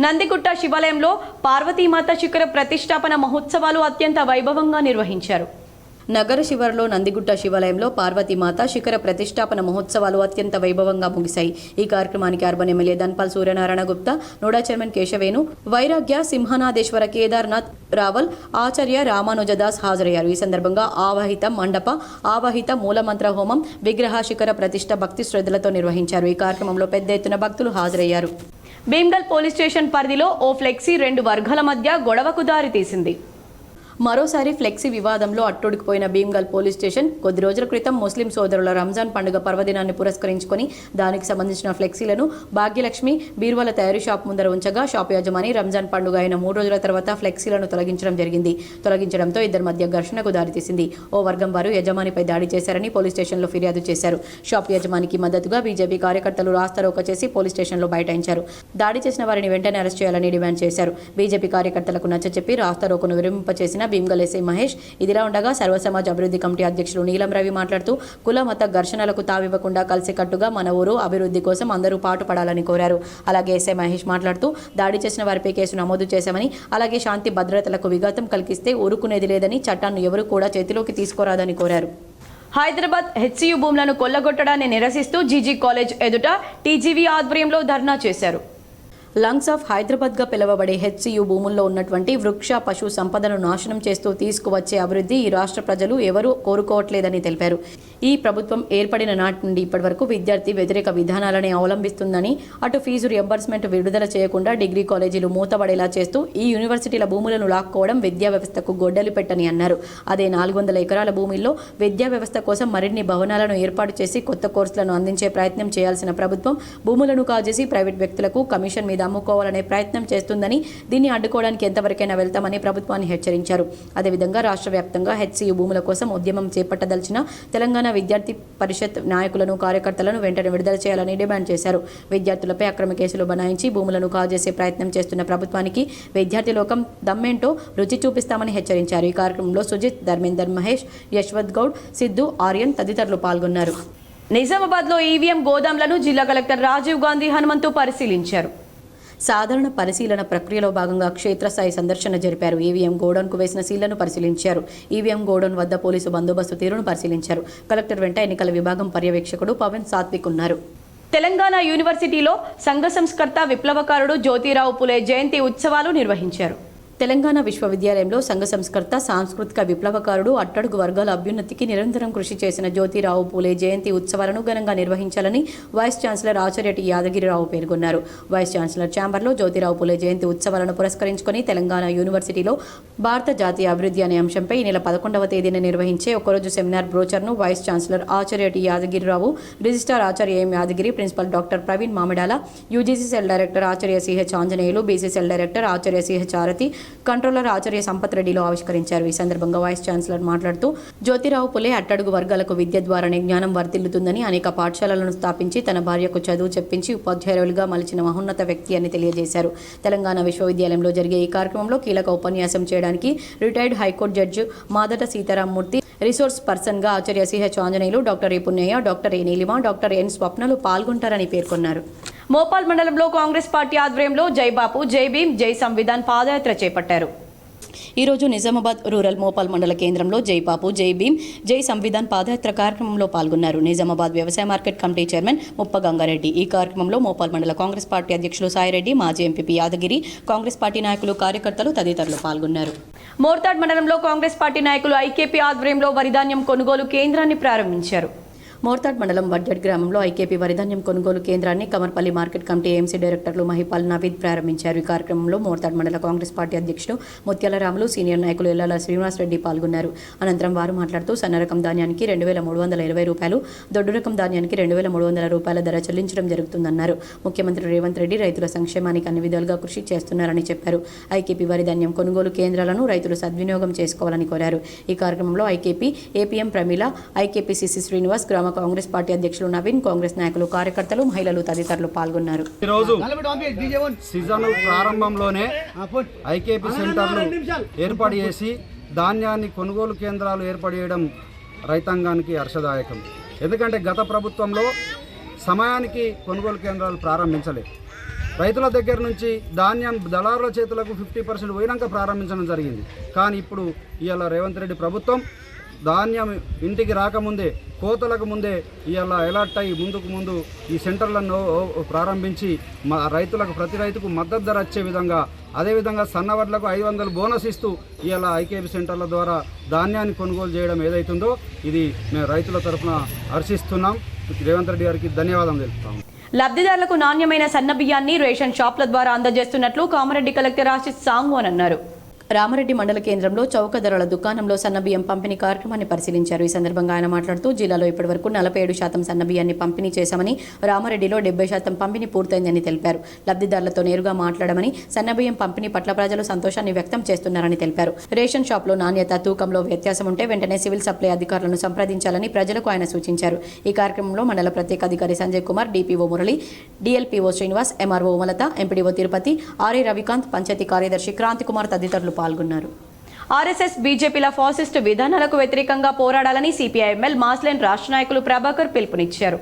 నందిగుట్ట శివాలయంలో పార్వతీమాత శిఖర ప్రతిష్టాపన మహోత్సవాలు అత్యంత వైభవంగా నిర్వహించారు. నగర శివారులో నందిగుట్ట శివాలయంలో పార్వతీమాత శిఖర ప్రతిష్టాపన మహోత్సవాలు అత్యంత వైభవంగా ముగిశాయి. ఈ కార్యక్రమానికి urban MLA Dhanpal Suryanarayana Gupta, NUDA chairman Keshavenu, వైరాగ్య సింహనాథేశ్వర కేదార్నాథ్ రావల్, ఆచార్య రామానుజదాస్ హాజరయ్యారు. ఈ సందర్భంగా ఆవాహిత మండప, ఆవాహిత మూలమంత్ర హోమం, విగ్రహ శిఖర ప్రతిష్ట భక్తి శ్రద్ధలతో నిర్వహించారు. ఈ కార్యక్రమంలో పెద్ద ఎత్తున భక్తులు హాజరయ్యారు. భీమ్గల్ పోలీస్ స్టేషన్ పరిధిలో ఓ ఫ్లెక్సీ 2 వర్గాల మధ్య గొడవకు దారితీసింది. మరోసారి ఫ్లెక్సీ వివాదంలో అట్టుడికిపోయిన భీమ్గల్ పోలీస్ స్టేషన్ కొద్ది రోజుల క్రితం ముస్లిం సోదరుల రంజాన్ పండుగ పర్వదినాన్ని పురస్కరించుకొని దానికి సంబంధించిన ఫ్లెక్సీలను భాగ్యలక్ష్మి బీర్వాల తయారీ షాప్ ముందర ఉంచగా షాప్ యజమాని రంజాన్ పండుగ అయిన 3 రోజుల తర్వాత ఫ్లెక్సీలను తొలగించడం జరిగింది. తొలగించడంతో ఇద్దరి మధ్య ఘర్షణకు దారితీసింది. ఓ వర్గం వారు యజమానిపై దాడి చేశారని పోలీస్ స్టేషన్లో ఫిర్యాదు చేశారు. షాప్ యజమానికి మద్దతుగా బీజేపీ కార్యకర్తలు రాస్తారోకో చేసి పోలీస్ స్టేషన్లో బైఠాయించారు. దాడి చేసిన వారిని వెంటనే అరెస్ట్ చేయాలని డిమాండ్ చేశారు. బీజేపీ కార్యకర్తలకు నచ్చచెప్పి రాస్తారోకోను విరమింపచేసిన భీమ్గల్ ఎస్ఐ మహేష్. ఇదిలా ఉండగా సర్వసమాజ్ అభివృద్ధి కమిటీ అధ్యక్షులు నీలం రవి మాట్లాడుతూ కుల మత ఘర్షణలకు తావివ్వకుండా కలిసికట్టుగా మన ఊరు అభివృద్ధి కోసం అందరూ పాటుపడాలని కోరారు. అలాగే ఎస్ఐ మహేష్ మాట్లాడుతూ దాడి చేసిన వారిపై కేసు నమోదు చేశామని, అలాగే శాంతి భద్రతలకు విఘాతం కలిగిస్తే ఊరుకునేది లేదని, చట్టాన్ని ఎవరూ కూడా చేతిలోకి తీసుకోరాదని కోరారు. హైదరాబాద్ హెచ్సియు భూములను కొల్లగొట్టడాన్ని నిరసిస్తూ జీజీ కాలేజ్ ఎదుట టీజీవీ ఆధ్వర్యంలో ధర్నా చేశారు. లంగ్స్ ఆఫ్ హైదరాబాద్గా పిలువబడే హెచ్సియు భూముల్లో ఉన్నటువంటి వృక్ష పశు సంపదను నాశనం చేస్తూ తీసుకువచ్చే అభివృద్ధి ఈ రాష్ట్ర ప్రజలు ఎవరూ కోరుకోవట్లేదని తెలిపారు. ఈ ప్రభుత్వం ఏర్పడిన నాటి నుండి ఇప్పటి వరకు విద్యార్థి వ్యతిరేక విధానాలని అవలంబిస్తుందని, అటు ఫీజు రియంబర్స్మెంట్ విడుదల చేయకుండా డిగ్రీ కాలేజీలు మూతబడేలా చేస్తూ ఈ యూనివర్సిటీల భూములను లాక్కోవడం విద్యా వ్యవస్థకు గొడ్డలి పెట్టని అన్నారు. అదే 400 ఎకరాల భూమిల్లో విద్యా వ్యవస్థ కోసం మరిన్ని భవనాలను ఏర్పాటు చేసి కొత్త కోర్సులను అందించే ప్రయత్నం చేయాల్సిన ప్రభుత్వం భూములను కాజేసి ప్రైవేట్ వ్యక్తులకు కమిషన్ మీద అమ్ముకోవాలనే ప్రయత్నం చేస్తుందని, దీన్ని అడ్డుకోవడానికి ఎంతవరకైనా వెళ్తామని ప్రభుత్వాన్ని హెచ్చరించారు. అదేవిధంగా రాష్ట్ర వ్యాప్తంగా హెచ్సియు భూముల కోసం ఉద్యమం చేపట్టదలిచిన తెలంగాణ విద్యార్థి పరిషత్ నాయకులను, కార్యకర్తలను వెంటనే విడుదల చేయాలని డిమాండ్ చేశారు. విద్యార్థులపై అక్రమ కేసులు బనాయించి భూములను కాజేసే ప్రయత్నం చేస్తున్న ప్రభుత్వానికి విద్యార్థి లోకం దమ్మేంటో రుచి చూపిస్తామని హెచ్చరించారు. ఈ కార్యక్రమంలో సుజిత్, ధర్మేందర్, మహేష్, యశ్వంత్ గౌడ్, సిద్ధు, ఆర్యన్ తదితరులు పాల్గొన్నారు. నిజామాబాద్లో ఈవీఎం గోదాంలను జిల్లా కలెక్టర్ రాజీవ్ గాంధీ హనుమంతు పరిశీలించారు. సాధారణ పరిశీలన ప్రక్రియలో భాగంగా క్షేత్రస్థాయి సందర్శన జరిపారు. ఈవీఎం గోడౌన్కు వేసిన సీళ్లను పరిశీలించారు. ఈవీఎం గోడౌన్ వద్ద పోలీసు బందోబస్తు తీరును పరిశీలించారు. కలెక్టర్ వెంట ఎన్నికల విభాగం పర్యవేక్షకుడు పవన్ సాత్విక్ ఉన్నారు. తెలంగాణ యూనివర్సిటీలో సంఘ సంస్కర్త విప్లవకారుడు జ్యోతిరావు పులే జయంతి ఉత్సవాలు నిర్వహించారు. తెలంగాణ విశ్వవిద్యాలయంలో సంఘ సంస్కర్త, సాంస్కృతిక విప్లవకారుడు, అట్టడుగు వర్గాల అభ్యున్నతికి నిరంతరం కృషి చేసిన జ్యోతిరావు పూలే జయంతి ఉత్సవాలను ఘనంగా నిర్వహించాలని వైస్ ఛాన్సలర్ ఆచార్య టి యాదగిరిరావు పేర్కొన్నారు. వైస్ ఛాన్సలర్ ఛాంబర్లో జ్యోతిరావు పూలే జయంతి ఉత్సవాలను పురస్కరించుకొని తెలంగాణ యూనివర్సిటీలో భారత జాతీయ అభివృద్ధి అనే అంశంపై ఈ నెల 11వ తేదీన నిర్వహించే ఒకరోజు సెమినార్ బ్రోచర్ను వైస్ ఛాన్సలర్ ఆచార్య టి యాదగిరిరావు, రిజిస్ట్రార్ ఆచార్య M Yadagiri, principal doctor Praveen Mamidala, UGC cell director ఆచార్య CH Anjaneyulu, BC cell director ఆచార్య సిహెచ్ ఆరతి, కంట్రోలర్ ఆచార్య సంపత్ రెడ్డిలో ఆవిష్కరించారు. ఈ సందర్భంగా వైస్ ఛాన్సలర్ మాట్లాడుతూ జ్యోతిరావు పులే అట్టడుగు వర్గాలకు విద్య ద్వారానే జ్ఞానం వర్ధిల్లుతుందని, అనేక పాఠశాలలను స్థాపించి తన భార్యకు చదువు చెప్పించి ఉపాధ్యాయులుగా మలిచిన మహోన్నత వ్యక్తి అని తెలియజేశారు. తెలంగాణ విశ్వవిద్యాలయంలో జరిగే ఈ కార్యక్రమంలో కీలక ఉపన్యాసం చేయడానికి retired high court judge Madata Sitaramamurthy, resource పర్సన్గా ఆచార్య CH Anjaneyulu, doctor A Punnaiah, doctor A Neelima, doctor N స్వప్నలు పాల్గొంటారని పేర్కొన్నారు. మోపాల్ మండలంలో కాంగ్రెస్ పార్టీ ఆధ్వర్యంలో జై బాపు, జై భీమ్, జై సంవిధాన్ పాదయాత్ర చేపట్టారు. ఈరోజు నిజామాబాద్ రూరల్ మోపాల్ మండల కేంద్రంలో జై బాపు, జై భీమ్, జై సంవిధాన్ పాదయాత్ర కార్యక్రమంలో పాల్గొన్నారు. నిజామాబాద్ వ్యవసాయ market committee chairman Muppa Gangareddy. ఈ కార్యక్రమంలో మోపాల్ మండల కాంగ్రెస్ పార్టీ అధ్యక్షులు సాయిరెడ్డి, మాజీ ఎంపీపీ యాదగిరి, కాంగ్రెస్ పార్టీ నాయకులు, కార్యకర్తలు తదితరులు పాల్గొన్నారు. మోర్తాడ్ మండలంలో కాంగ్రెస్ పార్టీ నాయకులు ఐకేపీ ఆధ్వర్యంలో వరిధాన్యం కొనుగోలు కేంద్రాన్ని ప్రారంభించారు. మోర్తాడ్ మండలం బడ్జెట్ గ్రామంలో ఐకేపీ వరిధాన్యం కొనుగోలు కేంద్రాన్ని కమర్పల్లి మార్కెట్ కమిటీ ఏఎంసీ డైరెక్టర్లు మహిపాల్ నవీద్ ప్రారంభించారు. ఈ కార్యక్రమంలో మోర్తాడ్ మండల కాంగ్రెస్ పార్టీ అధ్యక్షుడు ముత్యాల రాములు, సీనియర్ నాయకులు ఎల్లాల శ్రీనివాస్ రెడ్డి పాల్గొన్నారు. అనంతరం వారు మాట్లాడుతూ సన్న రకం ధాన్యానికి 2320 రూపాయలు, దొడ్డు రకం ధాన్యానికి 2300 రూపాయల ధర చెల్లించడం జరుగుతుందన్నారు. ముఖ్యమంత్రి రేవంత్ రెడ్డి రైతుల సంక్షేమానికి అన్ని విధాలుగా కృషి చేస్తున్నారని చెప్పారు. ఐకేపీ వరిధాన్యం కొనుగోలు కేంద్రాలను రైతులు సద్వినియోగం చేసుకోవాలని కోరారు. ఈ కార్యక్రమంలో IKP APM Pramila, IKP CC Srinivas, గ్రామ కాంగ్రెస్ పార్టీ అధ్యక్షులు నవీన్, కాంగ్రెస్ నాయకులు, కార్యకర్తలు, మహిళలు తదితరులు పాల్గొన్నారు. ఈరోజు సీజన్ ప్రారంభంలోనే ఐకేపీ సెంటర్లు ఏర్పాటు చేసి ధాన్యాన్ని కొనుగోలు కేంద్రాలు ఏర్పాటు చేయడం రైతాంగానికి హర్షదాయకం. ఎందుకంటే గత ప్రభుత్వంలో సమయానికి కొనుగోలు కేంద్రాలు ప్రారంభించలేదు. రైతుల దగ్గర నుంచి ధాన్యం దళారుల చేతులకు 50% పోయినాక ప్రారంభించడం జరిగింది. కానీ ఇప్పుడు ఇవాళ రేవంత్ రెడ్డి ప్రభుత్వం ధాన్యం ఇంటికి రాకముందే కోతలకు ముందే ఇవాళ అలర్ట్ అయ్యి ముందు ఈ సెంటర్లను ప్రారంభించి రైతులకు ప్రతి రైతుకు మద్దతు ధర వచ్చే విధంగా, అదేవిధంగా సన్నవడ్లకు 500 బోనస్ ఇస్తూ ఇవాళ ఐకేపీ సెంటర్ల ద్వారా ధాన్యాన్ని కొనుగోలు చేయడం ఏదైతుందో ఇది మేము రైతుల తరఫున హర్షిస్తున్నాం. రేవంత్ రెడ్డి గారికి ధన్యవాదాలు తెలుపుతాం. లబ్ధిదారులకు నాణ్యమైన సన్న బియ్యాన్ని రేషన్ షాప్ల ద్వారా అందజేస్తున్నట్లు కామారెడ్డి కలెక్టర్ ఆశిష్ సాంగ్వాన్ అన్నారు. రామారెడ్డి మండల కేంద్రంలో చౌక ధరల దుకాణంలో సన్నబియ్యం పంపిణీ కార్యక్రమాన్ని పరిశీలించారు. ఈ సందర్భంగా ఆయన మాట్లాడుతూ జిల్లాలో ఇప్పటివరకు 47% సన్నబియ్యాన్ని పంపిణీ చేశామని, రామారెడ్డిలో 70% పంపిణీ పూర్తయిందని తెలిపారు. లబ్ధిదారులతో నేరుగా మాట్లాడమని, సన్నబియ్యం పంపిణీ పట్ల ప్రజలు సంతోషాన్ని వ్యక్తం చేస్తున్నారని తెలిపారు. రేషన్ షాప్లో నాణ్యత, తూకంలో వ్యత్యాసం ఉంటే వెంటనే సివిల్ సప్లై అధికారులను సంప్రదించాలని ప్రజలకు ఆయన సూచించారు. ఈ కార్యక్రమంలో మండల ప్రత్యేక అధికారి Sanjay Kumar, DPO Murali, DLPO Srinivas, MRO Umalatha, MPDO Tirupati, RA Ravikanth, panchayat కార్యదర్శి క్రాంతి కుమార్ తదితరులు పాల్గొన్నారు. ఆర్ఎస్ఎస్ బీజేపీల ఫాసిస్ట్ విధానాలకు వ్యతిరేకంగా పోరాడాలని సిపిఐఎంఎల్ మాస్లెన్ రాష్ట్ర నాయకులు ప్రభాకర్ పిలుపునిచ్చారు.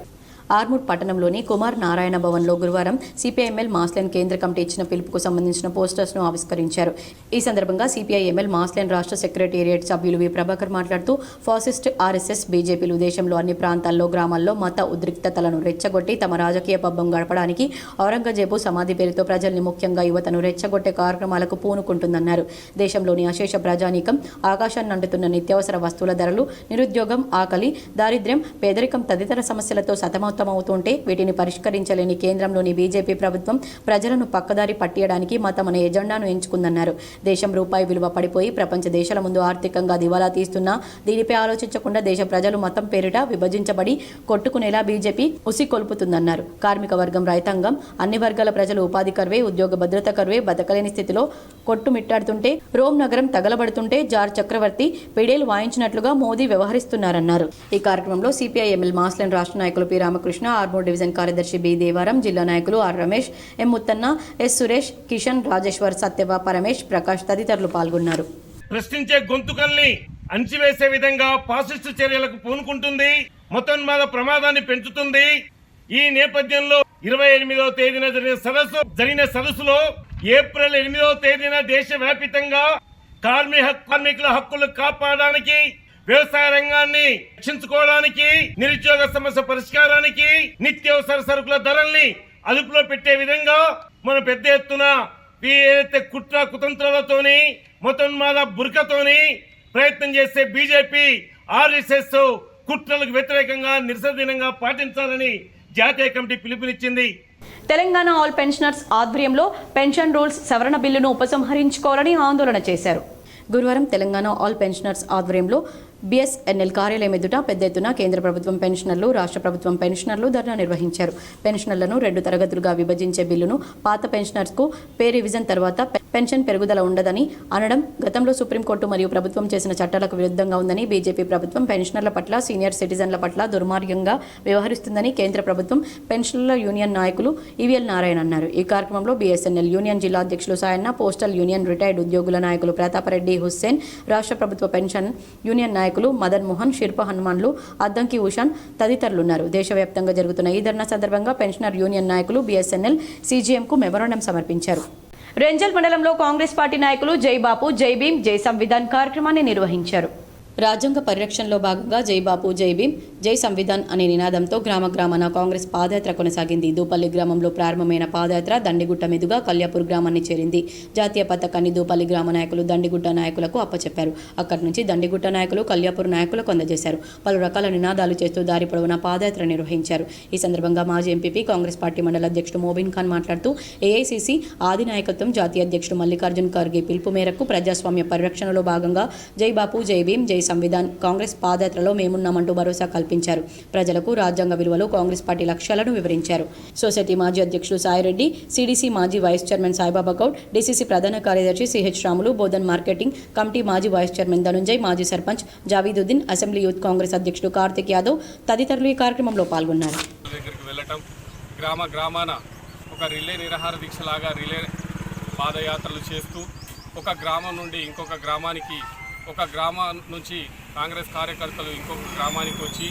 ఆర్మూర్ పట్టణంలోని కుమార్ నారాయణ భవన్లో గురువారం సిపిఐఎంఎల్ మాస్లెన్ కేంద్ర కమిటీ ఇచ్చిన పిలుపుకు సంబంధించిన పోస్టర్స్ను ఆవిష్కరించారు. ఈ సందర్భంగా సిపిఐఎంఎల్ మాస్లెన్ రాష్ట్ర సెక్రటేరియట్ సభ్యులు వి ప్రభాకర్ మాట్లాడుతూ, ఫాసిస్ట్ ఆర్ఎస్ఎస్ బీజేపీలు దేశంలో అన్ని ప్రాంతాల్లో, గ్రామాల్లో మత ఉద్రిక్తతలను రెచ్చగొట్టి తమ రాజకీయ పబ్బం గడపడానికి ఔరంగజేబు సమాధి పేరుతో ప్రజల్ని, ముఖ్యంగా యువతను రెచ్చగొట్టే కార్యక్రమాలకు పూనుకుంటుందన్నారు. దేశంలోని అశేష ప్రజానీకం ఆకాశాన్ని అంటుతున్న నిత్యావసర వస్తువుల ధరలు, నిరుద్యోగం, ఆకలి, దారిద్ర్యం, పేదరికం తదితర సమస్యలతో సతమతమవుతుంటే వీటిని పరిష్కరించలేని కేంద్రంలోని బీజేపీ ప్రభుత్వం ప్రజలను పక్కదారి పట్టియడానికి మతం అనే ఎజెండాను ఎంచుకుందన్నారు. దేశం రూపాయి విలువ పడిపోయి ప్రపంచ దేశాల ముందు ఆర్థికంగా దివాలా తీస్తున్నా దీనిపై ఆలోచించకుండా దేశ ప్రజలు మతం పేరిట విభజించబడి కొట్టుకునేలా బీజేపీ ఉసికొల్పుతుందన్నారు. కార్మిక వర్గం, రైతాంగం, అన్ని వర్గాల ప్రజలు ఉపాధి కరువే, ఉద్యోగ భద్రత కరువే, బతకలేని స్థితిలో కొట్టుమిట్టాడుతుంటే, రోమ్ నగరం తగలబడుతుంటే జార్ చక్రవర్తి పిడేలు వాయించినట్లుగా మోదీ వ్యవహరిస్తున్నారన్నారు. ఈ కార్యక్రమంలో సిపిఐఎంఎల్ మాస్లెన్ రాష్ట్ర నాయకులు పి రామకృష్ణ, ఆర్మూర్ డివిజన్ కార్యదర్శి బి దేవారం, జిల్లా నాయకులు R Ramesh, M Muthanna, S Suresh, Kishan, Rajeshwar, Satyava, Paramesh, Prakash తదితరులు పాల్గొన్నారు. ప్రశ్నించే గొంతుకల్ని అణిచివేసే విధంగా ఫాసిస్టు చర్యలకు పూనుకుంటుంది, మతోన్మాద ప్రమాదాన్ని పెంచుతుంది. ఈ నేపథ్యంలో 28వ తేదీన జరిగిన సదస్సులో ఏప్రిల్ 8వ తేదీన దేశవ్యాప్తంగా కార్మికుల హక్కులు కాపాడడానికి, వ్యవసాయ రంగాన్ని రక్షించుకోవడానికి, నిరుద్యోగ సమస్య పరిష్కారానికి, నిత్యావసర సరుకుల ధరల్ని అదుపులో పెట్టే విధంగా మన పెద్ద ఎత్తున ఏదైతే కుట్ర కుతంత్రాలతోని, మతోన్మాద బురకతోని ప్రయత్నం చేసే బీజేపీ, ఆర్ఎస్ఎస్ కుట్రలకు వ్యతిరేకంగా నిరసన దినంగా పాటించాలని జాతీయ కమిటీ పిలుపునిచ్చింది. తెలంగాణ ఆల్ పెన్షనర్స్ ఆధ్వర్యంలో పెన్షన్ రూల్స్ సవరణ బిల్లును ఉపసంహరించుకోవాలని ఆందోళన చేశారు. గురువారం తెలంగాణ ఆల్ పెన్షనర్స్ ఆధ్వర్యంలో బిఎస్ఎన్ఎల్ కార్యాలయం ఎదుట పెద్ద ఎత్తున కేంద్ర ప్రభుత్వం పెన్షనర్లు, రాష్ట్ర ప్రభుత్వం పెన్షనర్లు ధర్నా నిర్వహించారు. పెన్షనర్లను 2 తరగతులుగా విభజించే బిల్లును పాత పెన్షనర్స్కు పే రివిజన్ తర్వాత పెన్షన్ పెరుగుదల ఉండదని అనడం గతంలో సుప్రీంకోర్టు మరియు ప్రభుత్వం చేసిన చట్టాలకు విరుద్ధంగా ఉందని, బీజేపీ ప్రభుత్వం పెన్షనర్ల పట్ల, సీనియర్ సిటిజన్ల పట్ల దుర్మార్గంగా వ్యవహరిస్తుందని కేంద్ర ప్రభుత్వం పెన్షనర్ల యూనియన్ నాయకులు ఈవీఎల్ నారాయణ అన్నారు. ఈ కార్యక్రమంలో బిఎస్ఎన్ఎల్ యూనియన్ జిల్లా అధ్యక్షులు సాయన్న, పోస్టల్ యూనియన్ రిటైర్డ్ ఉద్యోగుల నాయకులు ప్రతాపరెడ్డి, హుస్సేన్, రాష్ట్ర ప్రభుత్వ పెన్షన్ యూనియన్ నాయకులు మదన్ మోహన్, శిల్ప హనుమాన్లు, అద్దంకి ఉషాన్ తదితరులున్నారు. దేశవ్యాప్తంగా జరుగుతున్న ఈ ధర్నా సందర్భంగా పెన్షనర్ యూనియన్ నాయకులు బిఎస్ఎన్ఎల్ సీజీఎంకు మెమోరాండం సమర్పించారు. రెంజల్ మండలంలో కాంగ్రెస్ పార్టీ నాయకులు జై బాపు, జై భీమ్, జై సంవిధాన్ కార్యక్రమాన్ని నిర్వహించారు. రాజ్యాంగ పరిరక్షణలో భాగంగా జై బాపు, జై భీమ్, జై సంవిధాన్ అనే నినాదంతో గ్రామాన కాంగ్రెస్ పాదయాత్ర కొనసాగింది. దూపల్లి గ్రామంలో ప్రారంభమైన పాదయాత్ర దండిగుట్ట మీదుగా కల్యాపూర్ గ్రామాన్ని చేరింది. జాతీయ పతాకాన్ని దూపల్లి గ్రామ నాయకులు దండిగుట్ట నాయకులకు అప్పచెప్పారు. అక్కడి నుంచి దండిగుట్ట నాయకులు కల్యాపూర్ నాయకులకు అందజేశారు. పలు రకాల నినాదాలు చేస్తూ దారి పొడవునా పాదయాత్ర నిర్వహించారు. ఈ సందర్భంగా మాజీ ఎంపీపీ, కాంగ్రెస్ పార్టీ మండల అధ్యక్షుడు మోబిన్ ఖాన్ మాట్లాడుతూ, ఏఐసీసీ ఆది నాయకత్వం, జాతీయ అధ్యక్షుడు మల్లికార్జున్ ఖర్గే పిలుపు మేరకు ప్రజాస్వామ్య పరిరక్షణలో భాగంగా జై బాపు, జై భీమ్, జై సంవిధాన్ కాంగ్రెస్ పాదయాత్రలో మేమున్నామంటూ భరోసా కల్పించారు. ప్రజలకు రాజ్యాంగ విలువలు, కాంగ్రెస్ పార్టీ లక్ష్యాలను వివరించారు. సొసైటీ మాజీ అధ్యక్షుడు సాయిరెడ్డి, సిడిసి మాజీ vice chairman Saibaba Goud, DCC ప్రధాన కార్యదర్శి CH Ramulu, Bodhan marketing committee మాజీ వైస్ చైర్మన్ ధనుంజయ్, మాజీ సర్పంచ్ జావీదుద్దీన్, అసెంబ్లీ యూత్ కాంగ్రెస్ అధ్యక్షుడు కార్తిక్ యాదవ్ తదితరులు ఈ కార్యక్రమంలో పాల్గొన్నారు. గ్రామాన ఒక రిలే నిరాహార దీక్షలాగా రిలే పాదయాత్రలు చేస్తూ ఒక గ్రామం నుండి ఇంకొక గ్రామానికి, ఒక గ్రామం నుంచి కాంగ్రెస్ కార్యకర్తలు ఇంకొక గ్రామానికి వచ్చి,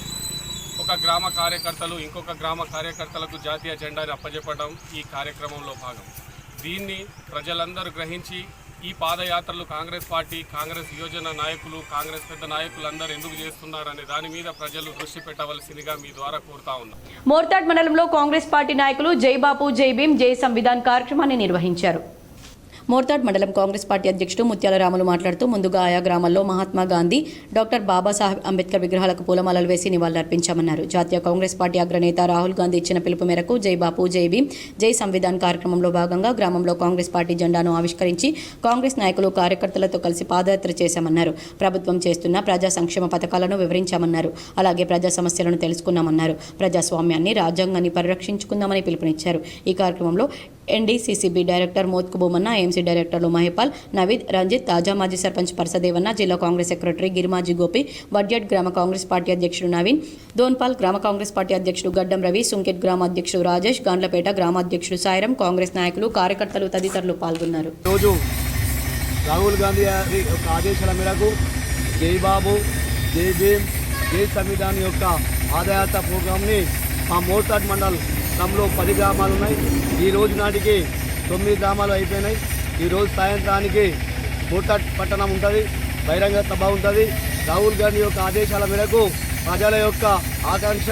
ఒక గ్రామ కార్యకర్తలు ఇంకొక గ్రామ కార్యకర్తలకు జాతీయ జెండాని అప్పజెప్పడం ఈ కార్యక్రమంలో భాగం. దీన్ని ప్రజలందరూ గ్రహించి ఈ పాదయాత్రలు కాంగ్రెస్ పార్టీ, కాంగ్రెస్ యువజన నాయకులు, కాంగ్రెస్ పెద్ద నాయకులందరూ ఎందుకు చేస్తున్నారనే దాని మీద ప్రజలు దృష్టి పెట్టవలసిందిగా మీ ద్వారా కోరుతా ఉన్నాం. మోర్తాడ్ మండలంలో కాంగ్రెస్ పార్టీ నాయకులు జై బాపు జై భీమ్ జై సంవిధాన్ కార్యక్రమాన్ని నిర్వహించారు. మోర్తాడ్ మండలం కాంగ్రెస్ పార్టీ అధ్యక్షుడు ముత్యాల రాములు మాట్లాడుతూ ముందుగా ఆయా గ్రామాల్లో మహాత్మా గాంధీ, డాక్టర్ బాబాసాహెబ్ అంబేద్కర్ విగ్రహాలకు పూలమాలలు వేసి నివాళులర్పించామన్నారు. జాతీయ కాంగ్రెస్ పార్టీ అగ్రనేత రాహుల్ గాంధీ ఇచ్చిన పిలుపు మేరకు జై బాపు జై భీమ్ జై సంవిధాన్ కార్యక్రమంలో భాగంగా గ్రామంలో కాంగ్రెస్ పార్టీ జెండాను ఆవిష్కరించి కాంగ్రెస్ నాయకులు కార్యకర్తలతో కలిసి పాదయాత్ర చేశామన్నారు. ప్రభుత్వం చేస్తున్న ప్రజా సంక్షేమ పథకాలను వివరించామన్నారు. అలాగే ప్రజా సమస్యలను తెలుసుకున్నామన్నారు. ప్రజాస్వామ్యాన్ని, రాజ్యాంగాన్ని పరిరక్షించుకుందామని పిలుపునిచ్చారు. ఈ కార్యక్రమంలో NDCCB director Mothku Bommanna, AMC డైరెక్టర్లు మహిపాల్, నవీద్, రంజిత్, తాజా మాజీ సర్పంచ్ పరసదేవన్న, జిల్లా కాంగ్రెస్ సెక్రటరీ గిరిమాజీ గోపి, వడ్జెట్ గ్రామ కాంగ్రెస్ పార్టీ అధ్యక్షుడు నవీన్, దోన్పాల్ గ్రామ కాంగ్రెస్ పార్టీ అధ్యక్షుడు గడ్డం రవి, సుంకెట్ గ్రామ అధ్యక్షుడు రాజేష్, గాండ్లపేట గ్రామాధ్యక్షుడు సాయిరం, కాంగ్రెస్ నాయకులు, కార్యకర్తలు తదితరులు పాల్గొన్నారు. రోజు రాహుల్ గాంధీ గారి యొక్క ఆదేశాల మేరకు జై బాబు జై భీమ్ జై సంవిధాన్ యొక్క పాదయాత్ర ప్రోగ్రాంని మా మోర్తాడ్ మండలంలో 10 గ్రామాలు ఉన్నాయి. ఈ రోజు నాటికి 9 గ్రామాలు అయిపోయినాయి. ఈరోజు సాయంత్రానికి మోర్తాడ్ పట్టణం ఉంటుంది, బహిరంగ సభ ఉంటుంది. రాహుల్ గాంధీ యొక్క ఆదేశాల మేరకు ప్రజల యొక్క ఆకాంక్ష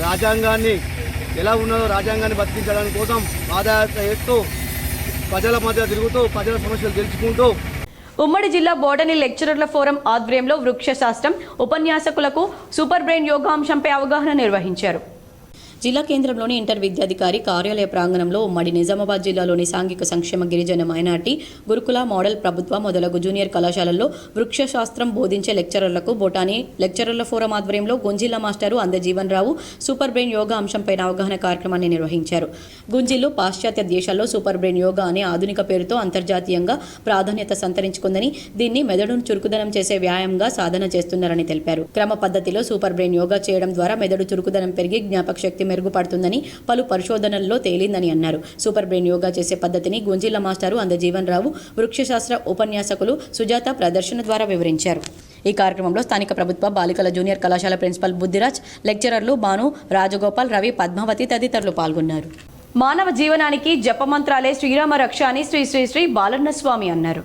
రాజ్యాంగాన్ని ఎలా ఉన్నదో రాజ్యాంగాన్ని బతికించడానికి కోసం పాదయాత్ర చేస్తూ ప్రజల మధ్య తిరుగుతూ ప్రజల సమస్యలు తెలుసుకుంటూ ఉమ్మడి జిల్లా బోటనీ లెక్చరర్ల ఫోరం ఆధ్వర్యంలో వృక్ష శాస్త్రం ఉపన్యాసకులకు సూపర్ బ్రెయిన్ యోగా అంశంపై అవగాహన నిర్వహించారు. జిల్లా కేంద్రంలోని ఇంటర్ విద్యాధికారి కార్యాలయ ప్రాంగణంలో ఉమ్మడి నిజామాబాద్ జిల్లాలోని సాంఘిక సంక్షేమ గిరిజన మైనార్టీ గురుకుల మోడల్ ప్రభుత్వ మొదలగు జూనియర్ కళాశాలల్లో వృక్ష శాస్త్రం బోధించే లెక్చరర్లకు బోటానీ లెక్చరర్ల ఫోరం ఆధ్వర్యంలో గుంజిల్లా మాస్టారు అందజీవన్ రావు సూపర్ బ్రెయిన్ యోగా అంశంపై అవగాహన కార్యక్రమాన్ని నిర్వహించారు. గుంజిల్లో పాశ్చాత్య దేశాల్లో సూపర్ బ్రెయిన్ యోగా అనే ఆధునిక పేరుతో అంతర్జాతీయంగా ప్రాధాన్యత సంతరించుకుందని, దీన్ని మెదడును చురుకుదనం చేసే వ్యాయామంగా సాధన చేస్తున్నారని తెలిపారు. క్రమ పద్ధతిలో సూపర్ బ్రెయిన్ యోగా చేయడం ద్వారా మెదడు చురుకుదనం పెరిగి జ్ఞాపక శక్తి మెరుగుపడుతుందని పలు పరిశోధనల్లో తేలిందని అన్నారు. సూపర్ బ్రెయిన్ యోగా చేసే పద్ధతిని గుంజిల్ల మాస్టారు అందజీవన్ రావు, వృక్షశాస్త్ర ఉపన్యాసకులు సుజాత ప్రదర్శన ద్వారా వివరించారు. ఈ కార్యక్రమంలో స్థానిక ప్రభుత్వ బాలికల జూనియర్ కళాశాల ప్రిన్సిపల్ బుద్ధిరాజ్, లెక్చరర్లు భాను, రాజగోపాల్, రవి, పద్మావతి తదితరులు పాల్గొన్నారు. మానవ జీవనానికి జపమంత్రాలే శ్రీరామ రక్ష అని శ్రీ శ్రీ శ్రీ బాలన్న స్వామి అన్నారు.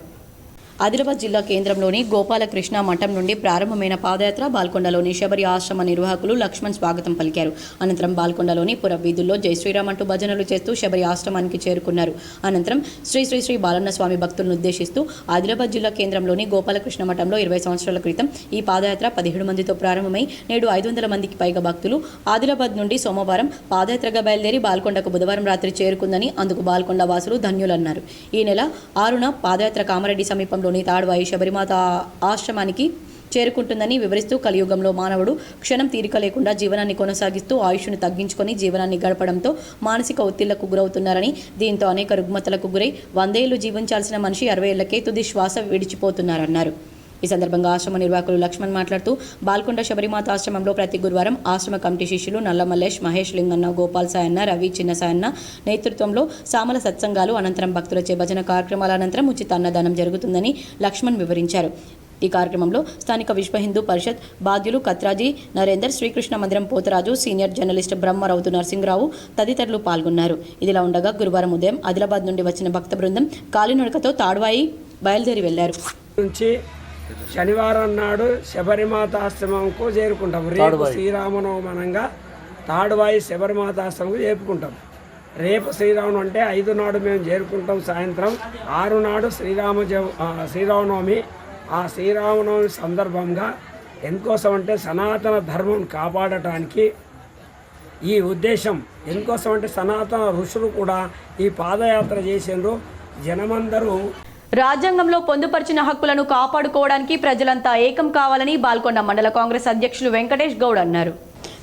ఆదిలాబాద్ జిల్లా కేంద్రంలోని గోపాలకృష్ణ మఠం నుండి ప్రారంభమైన పాదయాత్ర బాల్కొండలోని శబరి ఆశ్రమ నిర్వాహకులు లక్ష్మణ్ స్వాగతం పలికారు. అనంతరం బాల్కొండలోని పుర వీధుల్లో జై శ్రీరామ్ అంటూ భజనలు చేస్తూ శబరి ఆశ్రమానికి చేరుకున్నారు. అనంతరం శ్రీ శ్రీ శ్రీ బాలన్న స్వామి భక్తులను ఉద్దేశిస్తూ ఆదిలాబాద్ జిల్లా కేంద్రంలోని గోపాలకృష్ణ మఠంలో 20 సంవత్సరాల క్రితం ఈ పాదయాత్ర 17 మందితో ప్రారంభమై నేడు 500 మందికి పైగా భక్తులు ఆదిలాబాద్ నుండి సోమవారం పాదయాత్రగా బయలుదేరి బాల్కొండకు బుధవారం రాత్రి చేరుకుందని అందుకు బాల్కొండ వాసులు ధన్యులన్నారు. ఈ నెల 6న పాదయాత్ర కామారెడ్డి సమీపంలో తాడ్వాయి శబరిమాత ఆశ్రమానికి చేరుకుంటుందని వివరిస్తూ కలియుగంలో మానవుడు క్షణం తీరిక లేకుండా జీవనాన్ని కొనసాగిస్తూ ఆయుష్ను తగ్గించుకొని జీవనాన్ని గడపడంతో మానసిక ఒత్తిళ్లకు గురవుతున్నారని, దీంతో అనేక రుగ్మతలకు గురై 100 ఏళ్లు జీవించాల్సిన మనిషి 60 ఏళ్లకే తుది శ్వాస విడిచిపోతున్నారన్నారు. ఈ సందర్భంగా ఆశ్రమ నిర్వాహకులు లక్ష్మణ్ మాట్లాడుతూ బాల్కొండ శబరిమాత ఆశ్రమంలో ప్రతి గురువారం ఆశ్రమ కమిటీ శిష్యులు నల్ల మల్లేష్, మహేష్ లింగన్న, గోపాల్ సాయన్న, రవి, చిన్న సాయన్న నేతృత్వంలో సామల సత్సంగాలు, అనంతరం భక్తులచే భజన కార్యక్రమాల అనంతరం ఉచిత అన్నదానం జరుగుతుందని లక్ష్మణ్ వివరించారు. ఈ కార్యక్రమంలో స్థానిక విశ్వ హిందూ పరిషత్ బాధ్యులు కత్రాజీ నరేందర్, శ్రీకృష్ణ మందిరం పోతరాజు, సీనియర్ జర్నలిస్ట్ బ్రహ్మరౌతు నరసింహరావు తదితరులు పాల్గొన్నారు. ఇదిలా ఉండగా గురువారం ఉదయం ఆదిలాబాద్ నుండి వచ్చిన భక్త బృందం కాలినడకతో తాడ్వాయి బయలుదేరి వెళ్లారు. శనివారం నాడు శబరిమాత ఆశ్రమంకు చేరుకుంటాం. రేపు శ్రీరామనవమనంగా తాడువాయి శబరిమాత ఆశ్రమంకు చేరుకుంటాం. రేపు శ్రీరామనవమి అంటే 5 నాడు మేము చేరుకుంటాం. సాయంత్రం 6 నాడు శ్రీరామనవమి. ఆ శ్రీరామనవమి సందర్భంగా ఎందుకోసం అంటే సనాతన ధర్మం కాపాడటానికి ఈ ఉద్దేశం. ఎందుకోసం అంటే సనాతన ఋషులు కూడా ఈ పాదయాత్ర చేసిండ్రు. జనమందరూ రాజ్యాంగంలో పొందుపరిచిన హక్కులను కాపాడుకోవడానికి ప్రజలంతా ఏకం కావాలని బాల్కొండ మండల కాంగ్రెస్ అధ్యక్షులు వెంకటేష్ గౌడ్ అన్నారు.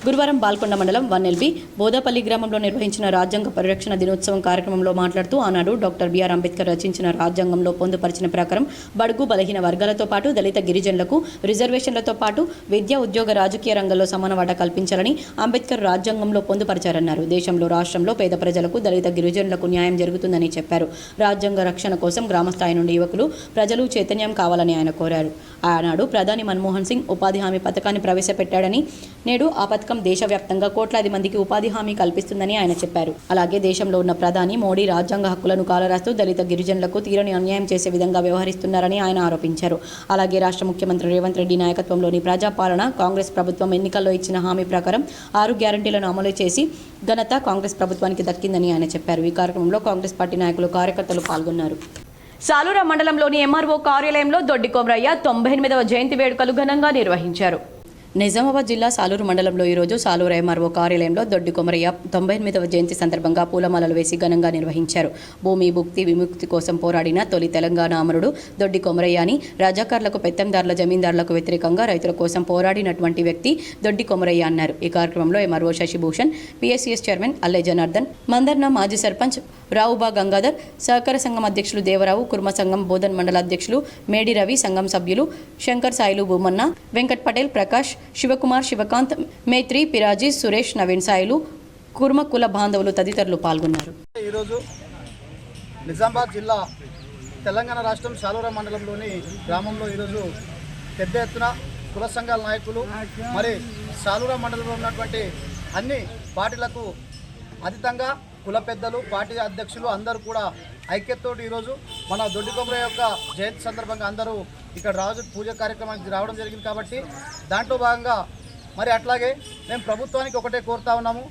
గురువారం బాల్కొండ మండలం 1LB బోదాపల్లి గ్రామంలో నిర్వహించిన రాజ్యాంగ పరిరక్షణ దినోత్సవం కార్యక్రమంలో మాట్లాడుతూ ఆనాడు డాక్టర్ బిఆర్ అంబేద్కర్ రచించిన రాజ్యాంగంలో పొందుపరిచిన ప్రకారం బడుగు బలహీన వర్గాలతో పాటు దళిత గిరిజనులకు రిజర్వేషన్లతో పాటు విద్య, ఉద్యోగ, రాజకీయ రంగంలో సమాన వాటా కల్పించాలని అంబేద్కర్ రాజ్యాంగంలో పొందుపరిచారన్నారు. దేశంలో రాష్ట్రంలో పేద ప్రజలకు, దళిత గిరిజనులకు న్యాయం జరుగుతుందని చెప్పారు. రాజ్యాంగ రక్షణ కోసం గ్రామస్థాయి నుండి యువకులు, ప్రజలు చైతన్యం కావాలని ఆయన కోరారు. ఆనాడు ప్రధాని మన్మోహన్ సింగ్ ఉపాధి హామీ పథకాన్ని ప్రవేశపెట్టాడని, నేడు ఆ పథకం పథకం దేశవ్యాప్తంగా కోట్లాది మందికి ఉపాధి హామీ కల్పిస్తుందని ఆయన చెప్పారు. అలాగే దేశంలో ఉన్న ప్రధాని మోడీ రాజ్యాంగ హక్కులను కాలరాస్తూ దళిత గిరిజనులకు తీరని అన్యాయం చేసే విధంగా వ్యవహరిస్తున్నారని ఆయన ఆరోపించారు. అలాగే రాష్ట్ర ముఖ్యమంత్రి రేవంత్ రెడ్డి నాయకత్వంలోని ప్రజాపాలన కాంగ్రెస్ ప్రభుత్వం ఎన్నికల్లో ఇచ్చిన హామీ ప్రకారం 6 గ్యారంటీలను అమలు చేసి ఘనత కాంగ్రెస్ ప్రభుత్వానికి దక్కిందని ఆయన చెప్పారు. ఈ కార్యక్రమంలో కాంగ్రెస్ పార్టీ నాయకులు కార్యకర్తలు పాల్గొన్నారు. సాలూరా మండలంలోని ఎంఆర్ఓ కార్యాలయంలో దొడ్డి కొమరయ్య 98వ జయంతి వేడుకలు ఘనంగా నిర్వహించారు. నిజామాబాద్ జిల్లా సాలూరు మండలంలో ఈరోజు సాలూరు ఎంఆర్ఓ కార్యాలయంలో దొడ్డి కొమరయ్య 98వ జయంతి సందర్భంగా పూలమాలలు వేసి ఘనంగా నిర్వహించారు. భూమి భుక్తి విముక్తి కోసం పోరాడిన తొలి తెలంగాణ అమరుడు దొడ్డి కొమరయ్య అని, రాజాకారులకు పెత్తందారుల జమీందారులకు వ్యతిరేకంగా రైతుల కోసం పోరాడినటువంటి వ్యక్తి దొడ్డి కొమరయ్య అన్నారు. ఈ కార్యక్రమంలో MRO Shashibhushan, PSCS chairman Alle Janardhan, Mandarna మాజీ సర్పంచ్ రావుబా గంగాధర్, సహకార సంఘం అధ్యక్షులు దేవరావు, కుర్మ సంఘం బోధన్ మండల అధ్యక్షులు మేడి రవి, సంఘం సభ్యులు శంకర్ సాయిలు భూమన్న, వెంకట్ పటేల్, ప్రకాష్, శివకుమార్, శివకాంత్, మేత్రి, పిరాజీ, సురేష్, నవీన్ సాయిలు, కుర్మ కుల బాంధవులు తదితరులు పాల్గొన్నారు. ఈరోజు నిజామాబాద్ జిల్లా తెలంగాణ రాష్ట్రం సాలూరా మండలంలోని గ్రామంలో ఈరోజు పెద్ద ఎత్తున కుల సంఘాల నాయకులు మరి సాలూరా మండలంలో ఉన్నటువంటి అన్ని పార్టీలకు అతీతంగా కుల పెద్దలు, పార్టీ అధ్యక్షులు అందరూ కూడా ఐక్యతతోటి ఈరోజు మన దొడ్డి కొమరయ్య యొక్క జయంతి సందర్భంగా అందరూ ఇక్కడ రాజు పూజ కార్యక్రమానికి రావడం జరిగింది. కాబట్టి దాంట్లో భాగంగా మరి అట్లాగే మేము ప్రభుత్వానికి ఒకటే కోరుతా ఉన్నాము,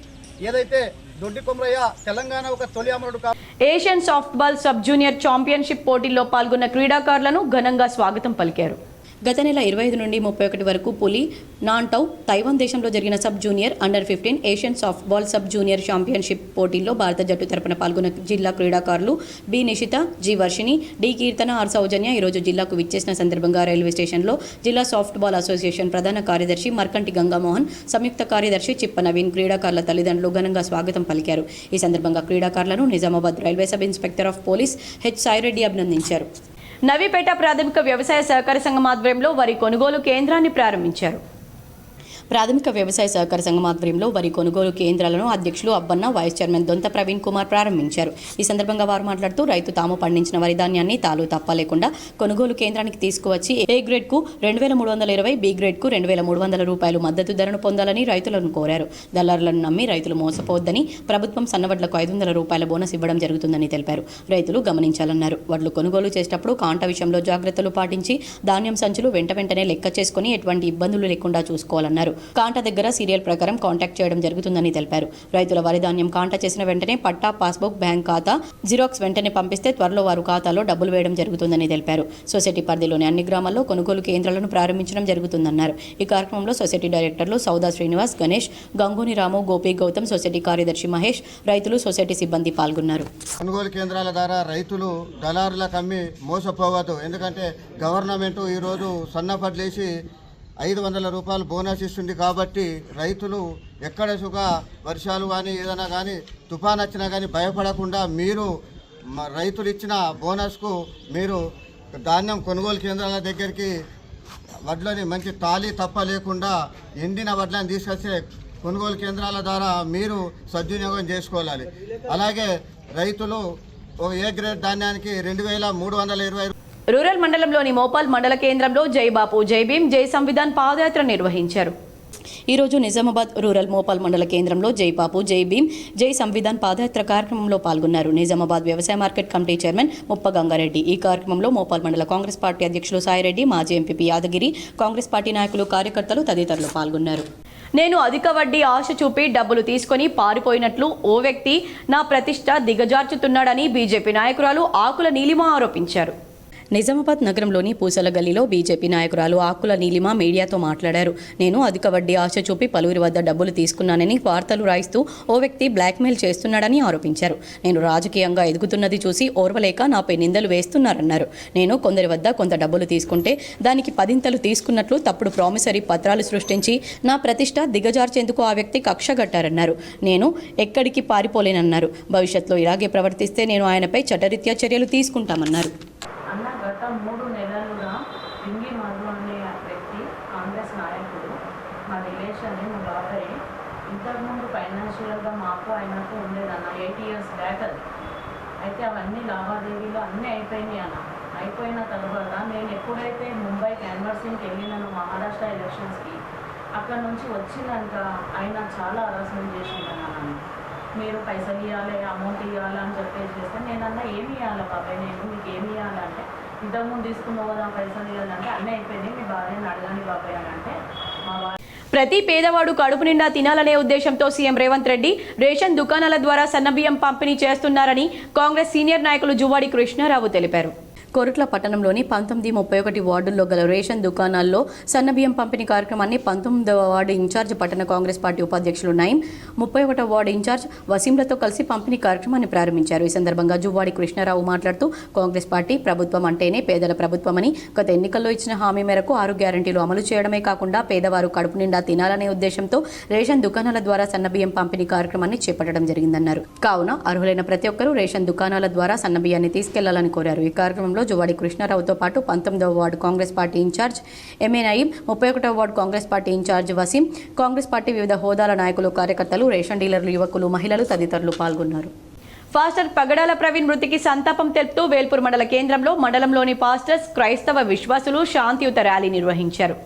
ఏదైతే దొడ్డి కొమరయ్య తెలంగాణ ఒక తొలి అమరుడు Asian softball sub junior championship పోటీల్లో పాల్గొన్న క్రీడాకారులను ఘనంగా స్వాగతం పలికారు. గత నెల 25 నుండి 31 వరకు పులి నాన్టౌ తైవాన్ దేశంలో జరిగిన sub junior under fifteen Asian softball sub junior championship పోటీల్లో భారత జట్టు తరపున పాల్గొన్న జిల్లా క్రీడాకారులు B Nishitha, G Varshini, D Keerthana, R Soujanya ఈరోజు జిల్లాకు విచ్చేసిన సందర్భంగా రైల్వే స్టేషన్లో జిల్లా సాఫ్ట్బాల్ అసోసియేషన్ ప్రధాన కార్యదర్శి మర్కంటి గంగామోహన్, సంయుక్త కార్యదర్శి చిప్ప నవీన్ క్రీడాకారుల తల్లిదండ్రులు ఘనంగా స్వాగతం పలికారు. ఈ సందర్భంగా క్రీడాకారులను Nizamabad railway sub inspector of police H Saireddy అభినందించారు. నవీపేట ప్రాథమిక వ్యవసాయ సహకార సంఘం ఆధ్వర్యంలో వరి కొనుగోలు కేంద్రాన్ని ప్రారంభించారు. ప్రాథమిక వ్యవసాయ సహకార సంఘం ఆధ్వర్యంలో వరి కొనుగోలు కేంద్రాలను అధ్యక్షులు అబ్బన్న, వైస్ చైర్మన్ దొంత ప్రవీణ్ కుమార్ ప్రారంభించారు. ఈ సందర్భంగా వారు మాట్లాడుతూ రైతు తాము పండించిన వరి ధాన్యాన్ని తాలు తప్ప లేకుండా కొనుగోలు కేంద్రానికి తీసుకువచ్చి ఏ గ్రేడ్కు 2320, బి గ్రేడ్కు 2300 రూపాయలు మద్దతు ధరను పొందాలని రైతులను కోరారు. దళారులను నమ్మి రైతులు మోసపోవద్దని, ప్రభుత్వం సన్నవడ్లకు 500 రూపాయల బోనస్ ఇవ్వడం జరుగుతుందని తెలిపారు. రైతులు గమనించాలన్నారు. వడ్లు కొనుగోలు చేసేటప్పుడు కాంట విషయంలో జాగ్రత్తలు పాటించి ధాన్యం సంచులు వెంటనే లెక్క చేసుకుని ఎటువంటి ఇబ్బందులు లేకుండా చూసుకోవాలన్నారు. కాంట దగ్గర సీరియల్ ప్రకారం కాంటాక్ట్ చేయడం జరుగుతుందని తెలిపారు. రైతుల వరి ధాన్యం కాంట చేసిన వెంటనే పట్టా, పాస్బుక్, బ్యాంక్ ఖాతా జిరాక్స్ వెంటనే పంపిస్తే త్వరలో వారు ఖాతాలో డబ్బులు వేయడం జరుగుతుందని తెలిపారు. సొసైటీ పరిధిలోని అన్ని గ్రామాల్లో కొనుగోలు కేంద్రాలను ప్రారంభించడం జరుగుతుందన్నారు. ఈ కార్యక్రమంలో సొసైటీ డైరెక్టర్లు సౌదా శ్రీనివాస్, గణేష్, గంగోని రాము, గోపి గౌతమ్, సొసైటీ కార్యదర్శి మహేష్, రైతులు, సొసైటీ సిబ్బంది పాల్గొన్నారు. కొనుగోలు కేంద్రాల ద్వారా రైతులు దళారులకు అమ్మి మోసపోవద్దు. ఎందుకంటే గవర్నమెంట్ ఈరోజు సన్నపడ్లేసి 500 రూపాయలు బోనస్ ఇస్తుంది. కాబట్టి రైతులు ఎక్కడ సుగా వర్షాలు కానీ ఏదైనా కానీ తుఫాన్ వచ్చినా కానీ భయపడకుండా మీరు రైతులు ఇచ్చిన బోనస్కు మీరు ధాన్యం కొనుగోలు కేంద్రాల దగ్గరికి వడ్లని మంచి తాళి తప్ప లేకుండా ఎండిన వడ్లను తీసుకొచ్చే కొనుగోలు కేంద్రాల ద్వారా మీరు సద్వినియోగం చేసుకోవాలి. అలాగే రైతులు ఏ గ్రేడ్ ధాన్యానికి 2320 రూరల్ మండలంలోని మోపాల్ మండల కేంద్రంలో జై బాపు, జై భీమ్, జై సంవిధాన్ పాదయాత్ర నిర్వహించారు. ఈరోజు నిజామాబాద్ రూరల్ మోపాల్ మండల కేంద్రంలో జై బాపు, జై భీమ్, జై సంవిధాన్ పాదయాత్ర కార్యక్రమంలో పాల్గొన్నారు. నిజామాబాద్ వ్యవసాయ market committee chairman Muppa Gangareddy. ఈ కార్యక్రమంలో మోపాల్ మండల కాంగ్రెస్ పార్టీ అధ్యక్షులు సాయిరెడ్డి, మాజీ ఎంపీపీ యాదగిరి, కాంగ్రెస్ పార్టీ నాయకులు, కార్యకర్తలు తదితరులు పాల్గొన్నారు. నేను అధిక వడ్డీ ఆశ చూపి డబ్బులు తీసుకొని పారిపోయినట్లు ఓ వ్యక్తి నా ప్రతిష్ట దిగజార్చుతున్నాడని బీజేపీ నాయకురాలు ఆకుల నీలిమ ఆరోపించారు. నిజామాబాద్ నగరంలోని పూసల గల్లీలో బీజేపీ నాయకురాలు ఆకుల నీలిమ మీడియాతో మాట్లాడారు. నేను అధిక వడ్డీ ఆశ చూపి పలువురి వద్ద డబ్బులు తీసుకున్నానని వార్తలు రాయిస్తూ ఓ వ్యక్తి బ్లాక్మెయిల్ చేస్తున్నాడని ఆరోపించారు. నేను రాజకీయంగా ఎదుగుతున్నది చూసి ఓర్వలేక నాపై నిందలు వేస్తున్నారన్నారు. నేను కొందరి వద్ద కొంత డబ్బులు తీసుకుంటే దానికి 10 తీసుకున్నట్లు తప్పుడు ప్రామిసరీ పత్రాలు సృష్టించి నా ప్రతిష్ట దిగజార్చేందుకు ఆ వ్యక్తి కక్షగట్టారన్నారు. నేను ఎక్కడికి పారిపోలేనన్నారు. భవిష్యత్తులో ఇలాగే ప్రవర్తిస్తే నేను ఆయనపై చట్టరీత్యా చర్యలు తీసుకుంటామన్నారు. గత 3 నెలలుగా పింగి మధు అనే వ్యక్తి కాంగ్రెస్ నాయకుడు మా రిలేషన్ మా బాబాయ్ ఇంతకుముందు ఫైనాన్షియల్గా మాకు ఆయనకు ఉండేదన్న 8 years బ్యాక్. అది అయితే అవన్నీ లావాదేవీలు అన్నీ అయిపోయినాయి అన్న. అయిపోయిన తర్వాత నేను ఎప్పుడైతే ముంబై క్యాన్వర్సింగ్కి వెళ్ళినాను మహారాష్ట్ర ఎలక్షన్స్కి, అక్కడ నుంచి వచ్చినాక ఆయన చాలా హరాస్మెంట్ చేసిండు నన్ను. మీరు పైసలు ఇవ్వాలి, అమౌంట్ ఇవ్వాలి అని చెప్పేసి చేస్తే నేనన్నా ఏమి ఇవ్వాలి బాబాయ్, నేను మీకు ఏమి ఇవ్వాలంటే ఇంతకుముందు తీసుకున్నావు కదా పైసలు ఇవ్వాలంటే అన్నీ అయిపోయింది, మీ భార్యని అడగండి బాబాయ్ అని అంటే మా భార్య ప్రతి పేదవాడు కడుపు నిండా తినాలనే ఉద్దేశంతో సీఎం రేవంత్ రెడ్డి రేషన్ దుకాణాల ద్వారా సన్నబియ్యం పంపిణీ చేస్తున్నారని కాంగ్రెస్ సీనియర్ నాయకులు జువ్వాడి కృష్ణారావు తెలిపారు. కోరుట్ల పట్టణంలోని 1931 వార్డుల్లో గల రేషన్ దుకాణాల్లో సన్నబియ్యం పంపిణీ కార్యక్రమాన్ని 19వ వార్డు ఇన్ఛార్జ్ పట్టణ కాంగ్రెస్ పార్టీ ఉపాధ్యక్షులు నయీం, 31వ వార్డు ఇన్ఛార్జ్ వసీంలతో కలిసి పంపిణీ కార్యక్రమాన్ని ప్రారంభించారు. ఈ సందర్భంగా జువ్వాడి కృష్ణారావు మాట్లాడుతూ కాంగ్రెస్ పార్టీ ప్రభుత్వం అంటేనే పేదల ప్రభుత్వమని, గత ఎన్నికల్లో ఇచ్చిన హామీ మేరకు 6 గ్యారంటీలు అమలు చేయడమే కాకుండా పేదవారు కడుపు నిండా తినాలనే ఉద్దేశంతో రేషన్ దుకాణాల ద్వారా సన్నబియ్యం పంపిణీ కార్యక్రమాన్ని చేపట్టడం జరిగిందన్నారు. కావున అర్హులైన ప్రతి ఒక్కరూ రేషన్ దుకాణాల ద్వారా సన్నబియ్యాన్ని తీసుకెళ్లాలని కోరారు. ఈ కార్యక్రమంలో జువ్వాడి కృష్ణారావుతో పాటు 19వ ward Congress party in charge MA Nayeem, 31వ ward Congress party in charge Waseem, Congress party వివిధ హోదాల నాయకులు, కార్యకర్తలు, రేషన్ డీలర్లు, యువకులు, మహిళలు తదితరులు పాల్గొన్నారు. పాస్టర్ పగడాల ప్రవీణ్ మృతికి సంతాపం తెలుపుతూ వేల్పూర్ మండల కేంద్రంలో మండలంలోని పాస్టర్స్, క్రైస్తవ విశ్వాసులు శాంతియుత ర్యాలీ నిర్వహించారు.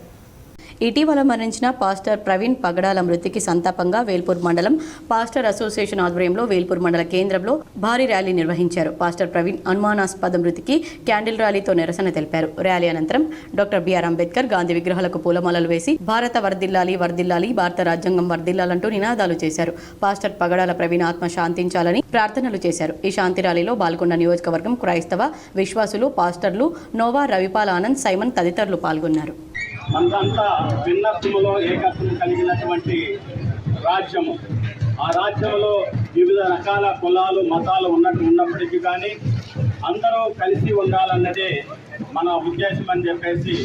ఇటీవల మరణించిన పాస్టర్ ప్రవీణ్ పగడాల మృతికి సంతాపంగా వేల్పూర్ మండలం పాస్టర్ అసోసియేషన్ ఆధ్వర్యంలో వేల్పూర్ మండల కేంద్రంలో భారీ ర్యాలీ నిర్వహించారు. పాస్టర్ ప్రవీణ్ అనుమానాస్పద మృతికి క్యాండిల్ ర్యాలీతో నిరసన తెలిపారు. ర్యాలీ అనంతరం డాక్టర్ బిఆర్ అంబేద్కర్ గాంధీ విగ్రహాలకు పూలమాలలు వేసి భారత వర్ధిల్లాలి, వర్ధిల్లాలి, భారత రాజ్యాంగం వర్ధిల్లాలంటూ నినాదాలు చేశారు. పాస్టర్ పగడాల ప్రవీణ్ ఆత్మ శాంతించాలని ప్రార్థనలు చేశారు. ఈ శాంతి ర్యాలీలో బాల్కొండ నియోజకవర్గం క్రైస్తవ విశ్వాసులు, పాస్టర్లు నోవా, రవిపాల్ ఆనంద్, సైమన్ తదితరులు పాల్గొన్నారు. మనదంతా భిన్నత్వములో ఏకత్వం కలిగినటువంటి రాజ్యము. ఆ రాజ్యంలో వివిధ రకాల కులాలు, మతాలు ఉన్నప్పటికీ కానీ అందరూ కలిసి ఉండాలన్నదే మన ఉద్దేశం అని చెప్పేసి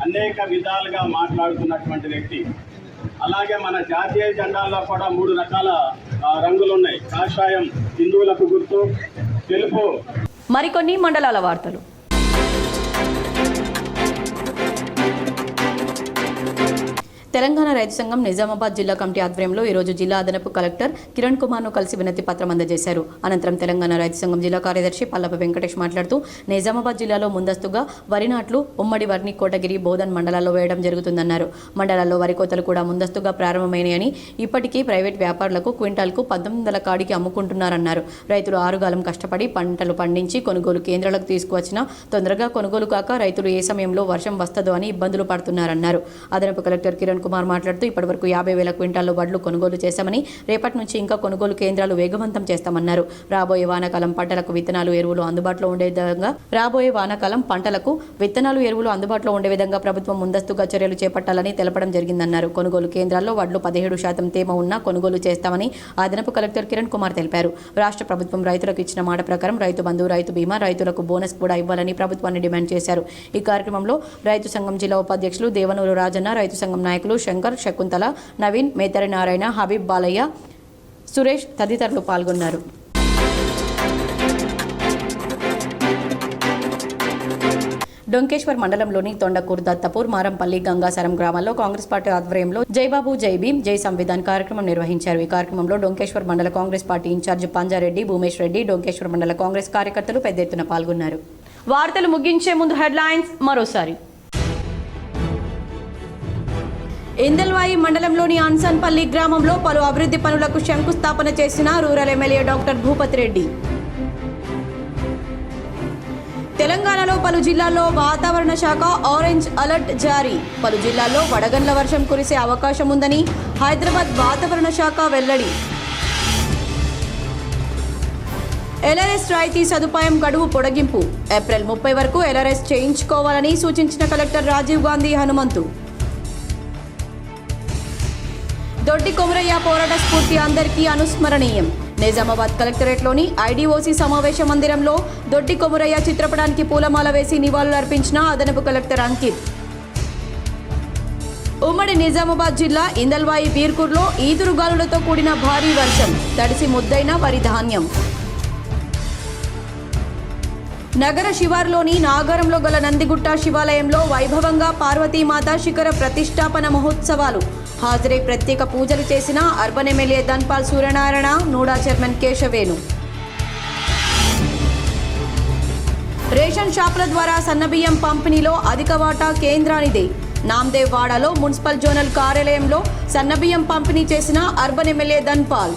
అనేక విధాలుగా మాట్లాడుతున్నటువంటి వ్యక్తి. అలాగే మన జాతీయ జెండాల్లో కూడా 3 రకాల రంగులు ఉన్నాయి. కాషాయం హిందువులకు గుర్తు, తెలుపు. మరికొన్ని మండలాల వార్తలు. తెలంగాణ రైతు సంఘం నిజామాబాద్ జిల్లా కమిటీ ఆధ్వర్యంలో ఈరోజు జిల్లా అదనపు కలెక్టర్ కిరణ్ కుమార్ను కలిసి వినతి పత్రం అందజేశారు. అనంతరం తెలంగాణ రైతు సంఘం జిల్లా కార్యదర్శి పల్లప వెంకటేష్ మాట్లాడుతూ నిజామాబాద్ జిల్లాలో ముందస్తుగా వరి నాట్లు ఉమ్మడి వర్ని, కోటగిరి, బోధన్ మండలాల్లో వేయడం జరుగుతుందన్నారు. మండలాల్లో వరి కోతలు కూడా ముందస్తుగా ప్రారంభమైనాయని, ఇప్పటికీ ప్రైవేట్ వ్యాపారులకు క్వింటాల్కు 1800 కాడికి అమ్ముకుంటున్నారన్నారు. రైతులు ఆరుగాలం కష్టపడి పంటలు పండించి కొనుగోలు కేంద్రాలకు తీసుకువచ్చినా తొందరగా కొనుగోలు కాక రైతులు ఏ సమయంలో వర్షం వస్తుందో అని ఇబ్బందులు పడుతున్నారన్నారు. అదనపు కలెక్టర్ కిరణ్ కుమార్ మాట్లాడుతూ ఇప్పటివరకు 50,000 క్వింటాల్లో వడ్లు కొనుగోలు చేశామని, రేపటి నుంచి ఇంకా కొనుగోలు కేంద్రాలు వేగవంతం చేస్తామన్నారు. రాబోయే వానాకాలం పంటలకు విత్తనాలు, ఎరువులు అందుబాటులో ఉండే విధంగా ప్రభుత్వం ముందస్తుగా చర్యలు చేపట్టాలని తెలపడం జరిగిందన్నారు. కొనుగోలు కేంద్రాల్లో వడ్లు 17% తేమ ఉన్నా కొనుగోలు చేస్తామని అదనపు కలెక్టర్ కిరణ్ కుమార్ తెలిపారు. రాష్ట్ర ప్రభుత్వం రైతులకు ఇచ్చిన మాట ప్రకారం రైతు బంధు, రైతు బీమా, రైతులకు బోనస్ కూడా ఇవ్వాలని ప్రభుత్వాన్ని డిమాండ్ చేశారు. ఈ కార్యక్రమంలో రైతు సంఘం జిల్లా ఉపాధ్యక్షులు దేవనూరు రాజన్న, రైతు సంఘం నాయకులు శంకర్, శకుంతల, నవీన్, మేతరి నారాయణ, హబీబ్, బాలయ్య, సురేష్ తదితరులు పాల్గొన్నారు. డొంకేశ్వర్ మండలంలోని తొండకూరు, దత్తపూర్, మారంపల్లి, గంగాసరం గ్రామాల్లో కాంగ్రెస్ పార్టీ ఆధ్వర్యంలో జైబాబు, జై భీమ్, జై సంవిధాన్ కార్యక్రమం నిర్వహించారు. ఈ కార్యక్రమంలో డొంకేశ్వర్ మండల కాంగ్రెస్ పార్టీ ఇన్ఛార్జ్ పంజారెడ్డి, భూమేష్ రెడ్డి, డొంకేశ్వర్ మండల కాంగ్రెస్ కార్యకర్తలు పెద్ద ఎత్తున పాల్గొన్నారు. వార్తలు ముగించే ముందు హెడ్లైన్స్ మరోసారి. ఇందల్వాయి మండలంలోని అన్సన్పల్లి గ్రామంలో పలు అభివృద్ధి పనులకు శంకుస్థాపన చేసిన rural MLA doctor Bhupathi Reddy. తెలంగాణలో పలు జిల్లాల్లో వాతావరణ శాఖ ఆరెంజ్ అలర్ట్ జారీ. పలు జిల్లాల్లో వడగండ్ల వర్షం కురిసే అవకాశం ఉందని హైదరాబాద్ వాతావరణ శాఖ వెల్లడి. ఎల్ఆర్ఎస్ రాయితీ సదుపాయం గడువు పొడిగింపు. ఏప్రిల్ 30 వరకు ఎల్ఆర్ఎస్ చేయించుకోవాలని సూచించిన కలెక్టర్ రాజీవ్ గాంధీ హనుమంతు. దొడ్డి కొమరయ్య పోరాట స్ఫూర్తి అందరికీ అనుస్మరణీయం. నిజామాబాద్ కలెక్టరేట్లోని ఐడీఓసీ సమావేశ మందిరంలో దొడ్డి కొమరయ్య చిత్రపటానికి పూలమాల వేసి నివాళులర్పించిన అదనపు కలెక్టర్ అంకిత్. ఉమ్మడి నిజామాబాద్ జిల్లా ఇందల్వాయి బీర్కూర్లో ఈదురుగాలులతో కూడిన భారీ వర్షం, తడిసి ముద్దైన వరి ధాన్యం. నగర శివారులోని నాగారంలో గల నందిగుట్ట శివాలయంలో వైభవంగా పార్వతీమాత శిఖర ప్రతిష్టాపన మహోత్సవాలు. హాజరై ప్రత్యేక పూజలు చేసిన urban MLA Dhanpal Suryanarayana, NUDA chairman Keshavenu. Ration షాపుల ద్వారా సన్నబియ్యం పంపిణీలో అధిక వాటా కేంద్రానిదే. నామ్దేవ్ వాడాలో మున్సిపల్ జోనల్ కార్యాలయంలో సన్నబియ్యం పంపిణీ చేసిన అర్బన్ ఎమ్మెల్యే ధన్పాల్.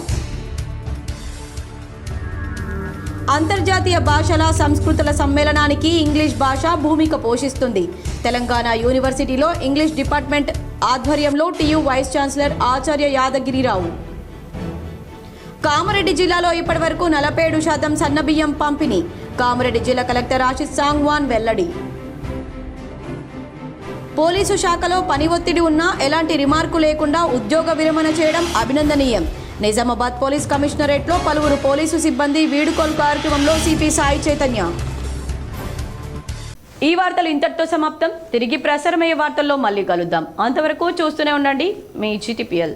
అంతర్జాతీయ భాషల సంస్కృతుల సమ్మేళనానికి ఇంగ్లీష్ భాష భూమిక పోషిస్తుంది. తెలంగాణ యూనివర్సిటీలో ఇంగ్లీష్ డిపార్ట్మెంట్ ఆధ్వర్యంలో టీయూ వైస్ ఛాన్సలర్ ఆచార్య యాదగిరిరావు. కామారెడ్డి జిల్లాలో ఇప్పటివరకు 47% సన్నబియ్యం పంపిణీ. కామారెడ్డి జిల్లా కలెక్టర్ ఆశిష్ సాంగ్వాన్ వెల్లడి. పోలీసు శాఖలో పని ఒత్తిడి ఉన్నా ఎలాంటి రిమార్కు లేకుండా ఉద్యోగ విరమణ చేయడం అభినందనీయం. నిజామాబాద్ పోలీస్ కమిషనరేట్లో పలువురు పోలీసు సిబ్బంది వీడుకోలు కార్యక్రమంలో సిపి సాయి చైతన్య. ఈ వార్తలు ఇంతటితో సమాప్తం. తిరిగి ప్రసారమయ్యే వార్తల్లో మళ్ళీ కలుద్దాం. అంతవరకు చూస్తూనే ఉండండి మీ GTPL.